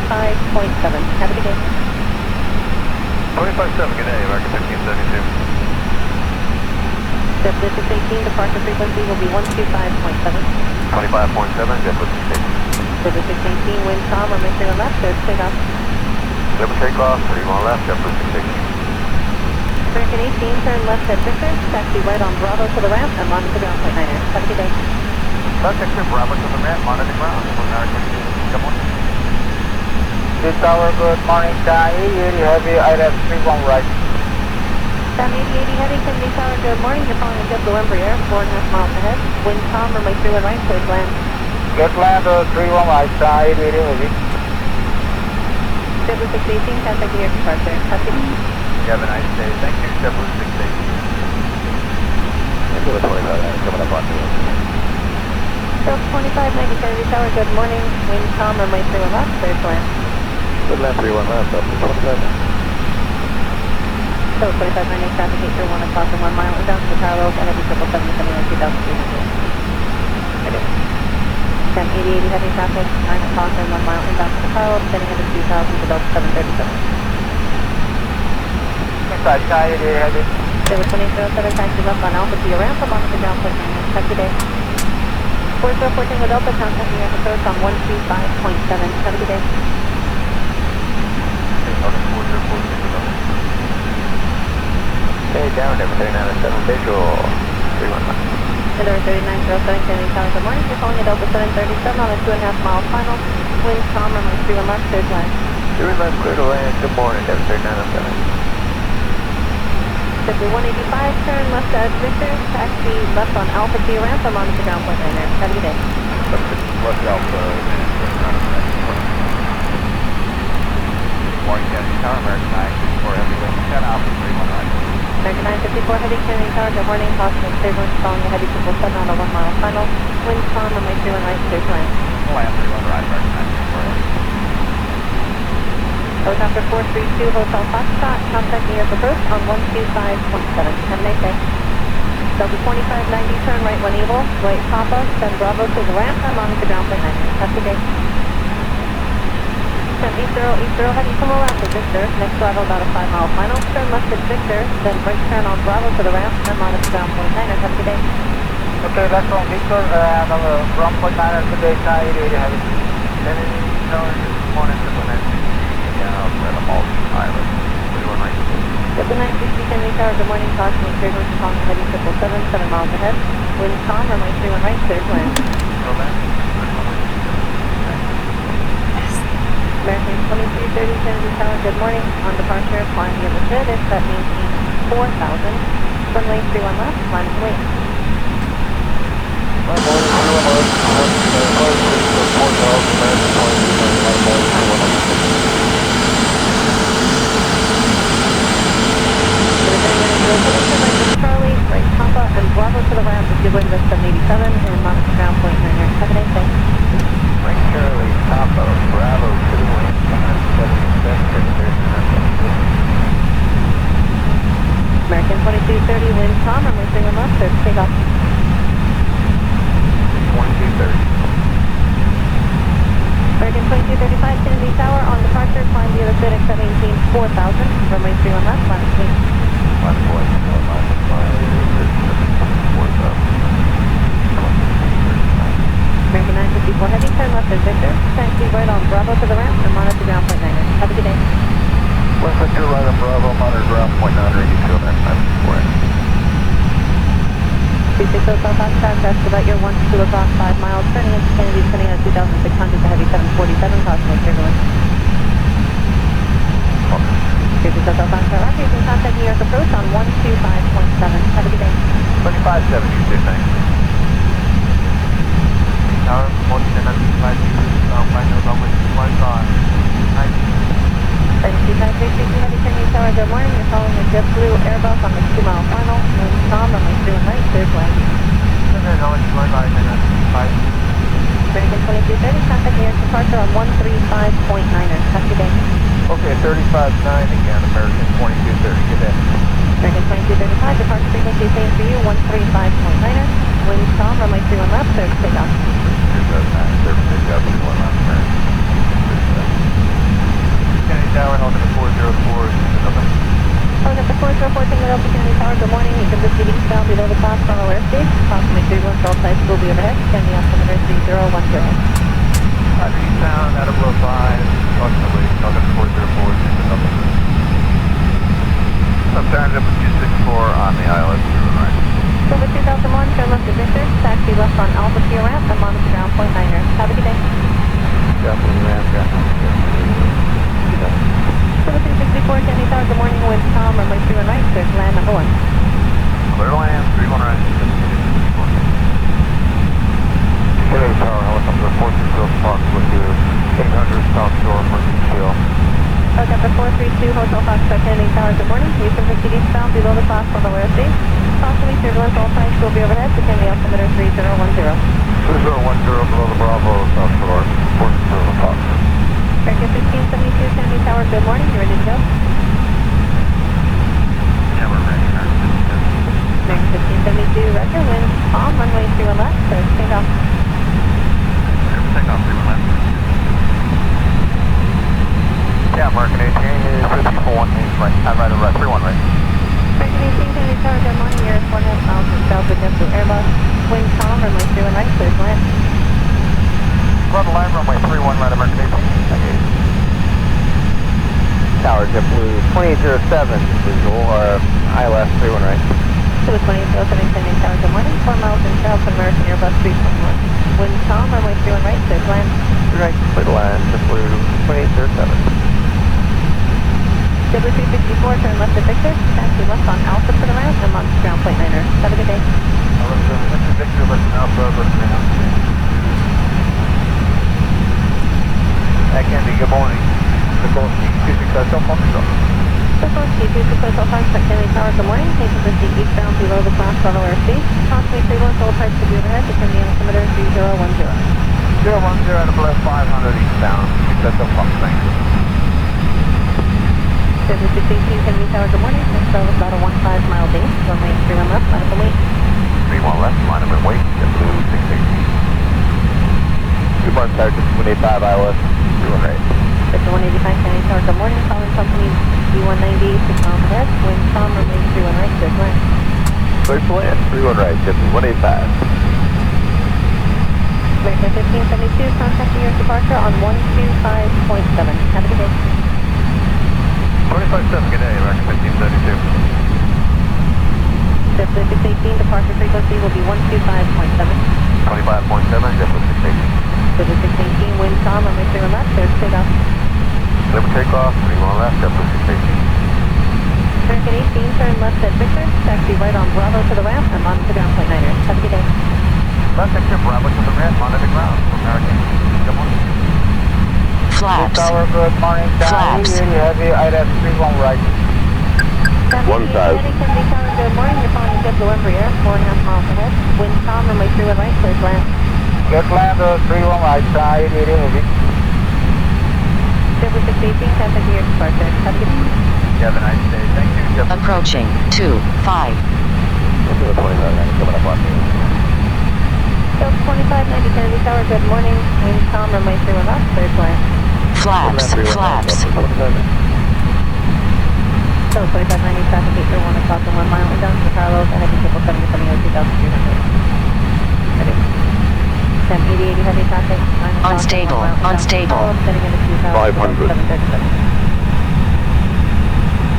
Have a good day. 25-7, good day, American 1572. JetBlue 618, departure frequency will be 125.7. 25.7, JetBlue 618. JetBlue 618, wind calm, runway 31 left, there's takeoff. Clear for takeoff, 31 left, JetBlue 618. American 18, turn left at Victor, taxi right on Bravo to the ramp, and monitor ground point 9er. Have a good day. Victor, Bravo to the ramp, monitor ground, American, good morning. This tower, good morning, Sky 80 heavy, ILS 31 right. Down 8080 heavy, Kennedy Tower, good morning. You're following a JetBlue Embraer, 4.5 miles ahead. Wind calm, runway 31 right, clear to land. Get land, 31 right, Sky 80 heavy. JetBlue 618, contacting your departure. Have a good day. You have a nice day. Thank you, JetBlue 618. Into the 25, coming up on me. Delta 2590 Kennedy Tower, good morning. Wind calm, runway 31 left, clear to land. Good land, 31 left, up to 27. So 2590 traffic 801 o'clock and 1 mile inbound to the parallels and heavy 777 descending on 2300. Sam 8080 heavy traffic 9 o'clock and 1 mile inbound to the parallels descending at 2000 to Delta 737. Inside Sky 80 heavy. There was 2807 taxi left on Alpha to your ramp, I'm on the ground point 9. Have a good day. 4014 with Delta, contacting your approach on 125.7. Have a good day. Hey, down there, 3907 visual, 319. Endeavour 3907 Kennedy Tower, good morning. You're calling a Delta 737 on a 2.5 mile final. Wind calm, runway 31 left, clear to land. 31 left, clear to land, good morning, Endeavour 3907. JetBlue 185, turn left at Victor, taxi left on Alpha to your ramp, I'm on the ground point 9. Have a good day. Left Alpha, morning, Kennedy Tower, American 954 heavy wind, 10 Alpha, 31 right. American 954 heavy Kennedy Tower, good morning. Possible turbulence following a heavy 777 on a 1 mile final. Wind calm, runway 31 right, clear to land. Land 31 right, American 954 heavy. Helicopter 432 Hotel Foxtrot, contacting your approach on 125.7. Have a nice day. Delta 2590, turn right when able, right Papa, send Bravo to the ramp, I'm on the ground point 9. Have a good day. 8080 heavy, come around to Victor, next arrival about a 5 mile final, turn left at Victor, then right turn on Bravo to the ramp, I'm on the ground point 9. Have a good day. Okay, that's from Victor, and on the ground point 9 today, Sky 80 heavy. Kennedy Tower, good morning, Triple Net, down at the Malton Island, 31 right. Delta 960 Kennedy Tower, good morning. Caution with turbulence calling heavy 777, 7 miles ahead. Wind calm, runway 31 right, clear to land. American 2330 Kennedy Tower, good morning. On departure, flying via the SID, it's at maintain 4000. Runway 31 left, climb to wait. Charlie, right Papa, and Bravo to the ramp if you're going to 787 and monitor ground point 9. Have a nice day. Right Charlie, Papa, Bravo to the wind, 777. American 2230, wind calm, runway 31 left, there's takeoff. 2230. American 2235 Kennedy Tower, on departure, climb via the SID at maintain 4000. Runway 31 left, climb to wait. American 954 heavy, turn left at Victor, taxi right on Bravo to the ramp, and monitor ground point 9. Have a good day. Left at your right on Bravo, monitor ground point 9, you feel that 954. 36 Hotel Foxtrot, that's about your 1 to 2 o'clock, 5 miles, turning into Kennedy, descending at 2600 to heavy 747, caution with turbulence. 36 Hotel Foxtrot, Roger, you can contact New York approach on 125.7. Have a good day. 2570, you did, thanks. Tower, 14 and 5 final runway 21 on. 2560 heavy Kennedy Tower, good morning. You're following a JetBlue Airbus on the 2 mile final. Wind calm, runway 31 right, clear to land. American 2230, contact New York departure on 135.9. departure frequency same for you, 135.9er. Wind calm, runway 31 left, clear to take off. Kennedy Tower, Helicopter 404, Helicopter 404, Tango Delta Kennedy Tower, good morning. You can proceed eastbound below the clock from our airspace. Approximately 31 all sites will be overhead. Send the altimeter 3010. Roger, eastbound, out of below 5, approximately, Helicopter 404, Tango Delta. Alternative 264 on the ILS, right. Silver 2001, turn left to Victor, taxi left on Alpha Kilo ramp, and monitor ground point 9er. Have a good day. Definitely ramp, Silver 264, Kennedy Tower, good morning, wind calm, runway 31 right, clear to land number 1. Clear to land, 31 right. Kennedy Tower, Helicopter 420 Fox with you, 800 South Shore, emergency shield. Helicopter 432, Hotel Foxtrot, Kennedy Tower, good morning. You can proceed eastbound below the clock from our airspace. Approximately turbulence, all sides will be overhead. Begin the altimeter 3010. 3010 below the Bravo, South Shore, 420 Fox. American 1572, Kennedy Tower, good morning. You ready to go? Yeah, we're ready. American 1572, roger. Wind calm, runway 31 left, clear to take off. Take off, 31 left. Yeah, American 18 is 5418 right. I'm right, 31 right. American 18, Kennedy Tower, good morning. You're 1.5 miles from south of JetBlue Airbus. Wind calm, runway 31 right, clear to land. Run line, runway 31 right, American 18. Tower JetBlue 2807, visual, ILS 31 right. To the 2807, Kennedy Tower, good morning. 4 miles from south of American Airbus 321. Wind calm, runway 31 right, clear to land. Right, clear to land, JetBlue 2807. JetBlue 364, turn left to Victor, taxi left on Alpha to the ramp, and monitor ground point 9er. Have a good day. Victor, listen Alpha, listen Alpha. Kennedy, good morning. Sikorsky 260 Hotel Foxtrot. Sikorsky 260 Hotel Foxtrot, Kennedy Tower, good morning. Take the proceed eastbound below the class level airspace. Approximately 31 all types will be overhead. Begin the altimeter 3010. 010 and below 500 eastbound. 260 Hotel Foxtrot. JetBlue 618, Kennedy Tower, good morning. Next level is about a 15-mile base. Runway 31 left, line up and wait. 31 left, line up and wait. JetBlue 618. 2 bar tower, 185 ILS. 31 right. Victor 185, Kennedy Tower, good morning. Calling company B190, 6 miles ahead. Wind calm, runway 31 right, clear to land. Clear to land, 31 right, JetBlue 185. American 1572, contacting your departure on 125.7. Have a good day. 25-7, good day, American 1572. JetBlue 618, departure frequency will be 125.7. 25.7, JetBlue 618. JetBlue 618, wind calm, runway 31 left, clear to take off. Clear to take off, 31 left, JetBlue 618. American 18, turn left at Victor, taxi right on Bravo to the ramp, and monitor ground point 9er. Have a good day. Left sector, Bravo to the ramp, monitor ground, American. Good morning. Flaps. Tower, good morning. Flaps. Heavy, ILS 31 right. 1,000. Kennedy Tower, good morning. You're calling JetBlue Embraer, 4.5 miles ahead. Wind calm, runway 31 right, clear to land. Get land, 31 right, side, heavy. JetBlue 618, contacting your departure. Have a good day. You have a nice day. Thank you, JetBlue. Approaching 25. We'll do a 25 coming up on you. Delta 2590 Kennedy Tower, good morning. Wind calm, runway 31 left, clear to land. Flaps. Flaps. Delta 2590 traffic 801 o'clock and 1 mile inbound to Carlos and heavy 777 coming over 2,300. Ready. 1080 heavy traffic. Unstable. Unstable. Sending into 2,737.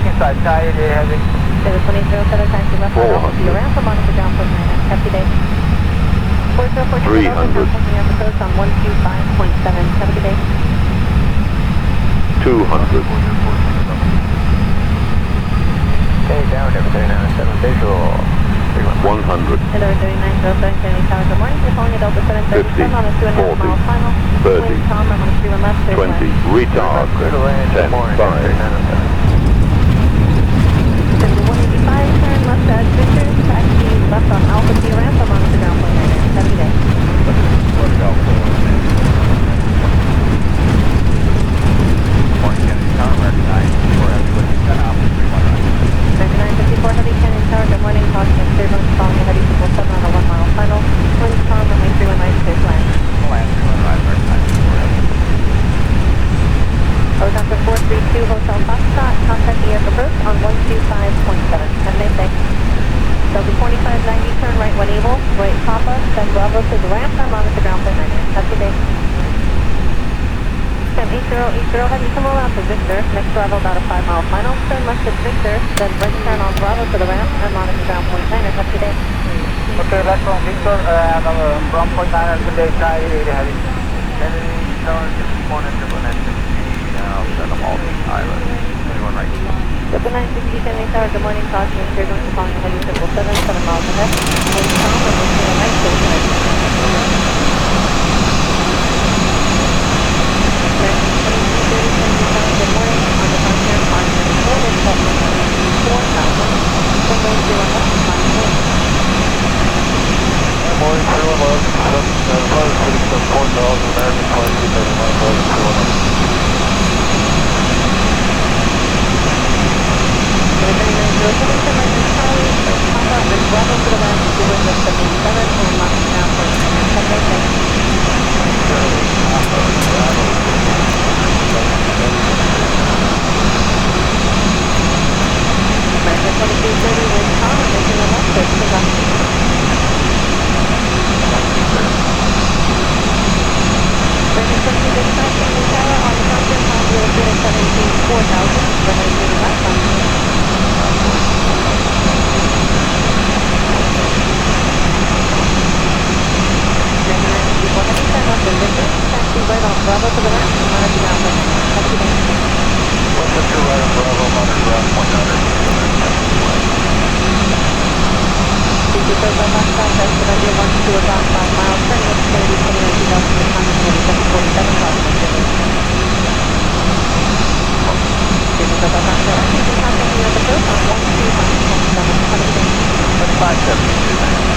Inside, side, heavy. Delta 2007 taxi left on Alpha to your ramp and monitor ground point 9. Happy day. 404 300. episodes on 125.7. Have a good day. 200. Okay, down, everything on 7 visual. 100. And over 3907 Kennedy Tower, good morning. You're calling at Delta 737 on a 2.5 mile final. 30, Wind calm, runway 31 left, clear to 20, land. retard, 10, 5. 185, turn left at Victor, taxi left on Alpha to your ramp, I'm on the ground point 9. Have a good day. Morning, Kennedy Tower, American 9, 4 heavy, 10 out, 319. American 954 heavy, Kennedy Tower, good morning. Delta 2590, turn right 1 Able, right Papa, then Bravo to the ramp, I'm on at the ground point 9. Have a good day. Cam 8080, heading to roll out to Victor, next arrival about a 5-mile final, turn left at Victor, then right turn on Bravo to the ramp, I'm on at the ground point 9. Have a good day. Okay, left on Victor, ground point 9, good day, Sky 80 heavy. Kennedy, Tower, just one interval and I'll send them all to the island. Anyone right? Triple 960, Kennedy Tower, good morning, caution, if you're going to Pong, heading 777, 7 miles ahead, wind calm, and we'll see you right, clear tonight. American 2330, Kennedy Tower, good morning, on the frontier, caution, forward, set 4,000, turn right 01 left, line wind. Morning, 311, 4,000, American 2330, 311. Charlie, Papa, and Bravo to the left, to wind of 77, and left now for 7 Charlie, Papa, Bravo, American 2330, wind calm, and making a left, clear to the left. American 2335, Kennedy Tower, on the frontier, Pond, Wheel 17, 4,000, runway 3 left, on the wind. Taxi right on Bravo to the left, and monitor ground point 9. Have a good day. What's the 2 right on Bravo, monitor ground point 9. CC Coastal Foxtrot, estimate your 1 to about 5 miles, turning into Kennedy 29,647, crossing River. CC Coastal Foxtrot, you can contact me at the coast on 125.7. Have a good day. That's 572, thanks.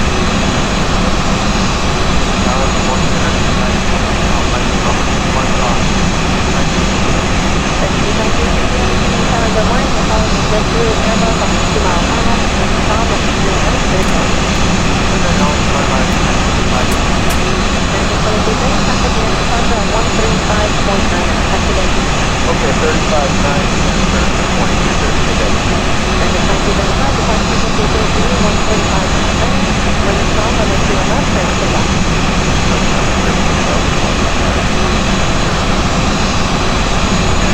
Good morning, we're calling you just through Airbus on 2-mile final, wind calm, and you're in a clear zone. American 2330, contact me at departure on 135.9. Have a good day. Okay, 3590 and American 2230, good day. American 2335, departure frequency JCE 135.9, wind calm, runway 3 left, turn to left.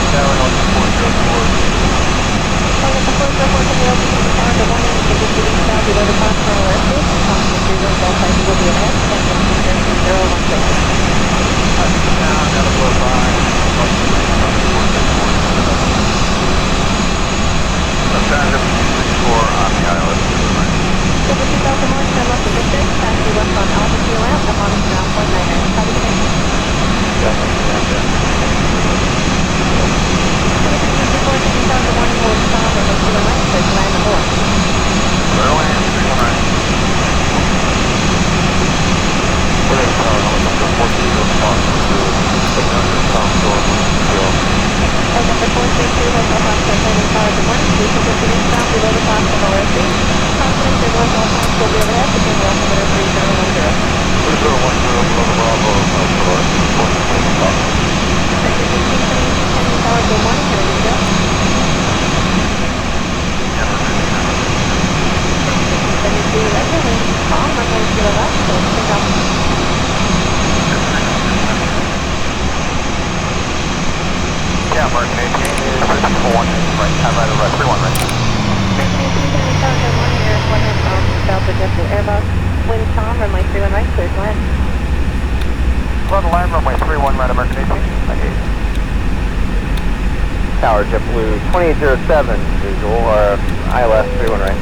Tower, Health 404. Hello, the 404 to the open Kennedy Tower, good morning, you can just reach out below the Foxtrot airspace, approximately 3 winds, all types will be ahead, and the altimeter 3010. Now, gotta blow by. Alternative 264 on the island. Silver 2000 morning, turn left to Victor, taxi left on Alpha Kilo ramp, I'm on ground point 9. Have a good day. Silver 264, Kennedy Tower, good morning, wind calm, runway 2 right, clear to land number 1. Clear land, 319. Clear tower, helicopter 14 Fox, ignition, Tom Shore, Helicopter 432, Hotel Foxtrot, Kennedy Tower, good morning, we can just reach down below the Foxtrot airspace, confidence your north all times will be overhead, begin the altimeter 3010. 3010 below the Bravo, Hotel, 14 Fox. Sector 1672, Kennedy Tower, good morning, here we go. Regular wind calm, runway 0 left, so pick up. Yeah, American 18 is 51, right, time right over 31, right? American 18, Kennedy Tower, good morning, Air 1 Delta JetBlue Airbus, wind calm, runway 31 right, clear to land. Run the line, runway 31 right, American 18, 98. Tower JetBlue 2807, visual, or ILS 31 right.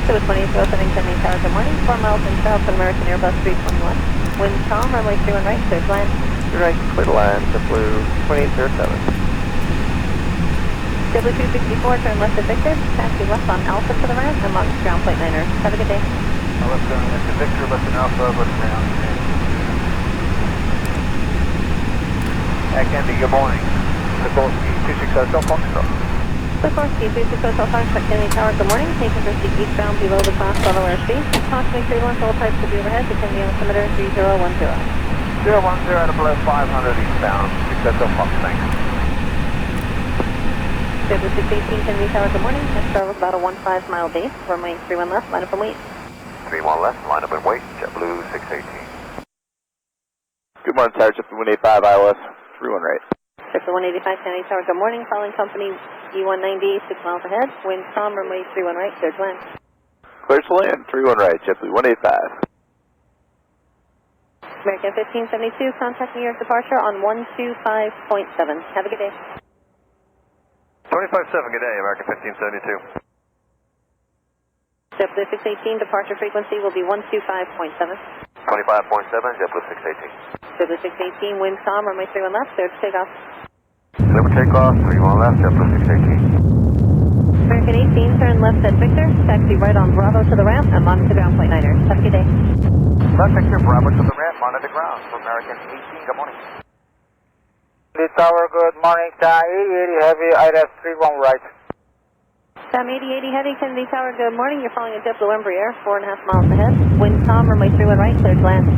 So 2807, Kennedy Tower, good morning, 4 miles in south of American Airbus 321, wind calm, runway 31 right, clear to land. You're right, clear to land, JetBlue 2807. W264, turn left to Victor, taxi left on Alpha to the ramp, and launch ground point 9er. Have a good day. Left to Victor, left to Alpha, left ground. Andy, good morning. Sikorsky 26 Hotel Foxtrot. Sikorsky 26 Hotel Foxtrot, Kennedy Tower, good morning. Take and proceed eastbound below the class level airspace. Approximately 3 winds, all types will be overhead, begin the altimeter 3010. 010 at below 500 eastbound, 6 Hotel Fox, thanks. W618, Kennedy Tower, good morning. Next start was about a 15-mile base, runway 31 left, line up and wait. 31 left, line up and wait, JetBlue 618. Good morning, Tower, JetBlue 185 ILS, 31 right. JetBlue 185 Kennedy Tower, good morning. Following company E190, 6 miles ahead. Wind calm, runway 31 right, clear to land. Clear to land, 31 right, JetBlue 185. American 1572, contact New York departure on 125.7. Have a good day. 25-7, good day, American 1572. JetBlue 618, departure frequency will be 125.7. 25.7, JetBlue 618. JetBlue 618, wind calm, runway 31 left, clear to takeoff. Clear for takeoff, 31 left, JetBlue 618. American 18, turn left at Victor, taxi right on Bravo to the ramp, and monitor ground point 9ers. Have a good day. Left Victor, Bravo to the ramp, monitor ground for American 18, good morning. Lead Tower, good morning. 80 heavy, ILS 31 right. Sam 8080 heavy, Kennedy Tower, good morning. You're following a JetBlue Embraer, 4.5 miles ahead. Wind calm, runway 31 right, clear to land.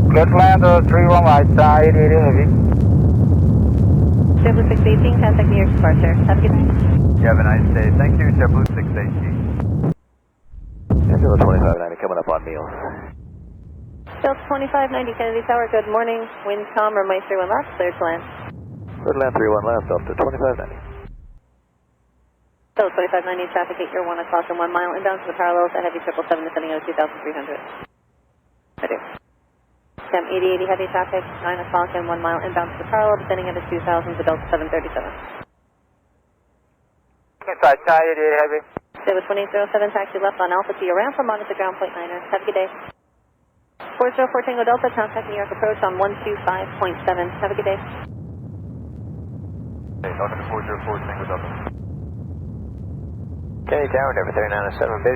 Clear to land, 31 right, 80 heavy. JetBlue 618, contact New York departure. Have a good day. You have a nice day. Thank you, JetBlue 618. Angela 2590 coming up on meals. Delta 2590 Kennedy Tower, good morning. Wind calm, runway 31 left, clear to land. Clear to land, 31 left, Delta 2590. Delta 2590 traffic 8 your 1 o'clock and 1 mile inbound to the parallels at heavy 777 descending at 2,300. I do. Sam 8080 heavy traffic 9 o'clock and 1 mile inbound to the parallel descending at 2,000 to Delta 737. Inside, 80 heavy. JetBlue 2807 taxi left on Alpha to your ramp for monitor ground point 9er. Have a good day. 404 Tango Delta, contact New York approach on 125.7. Have a good day. Hey, talking to 404 Tango Delta. Kennedy Tower, number 3907,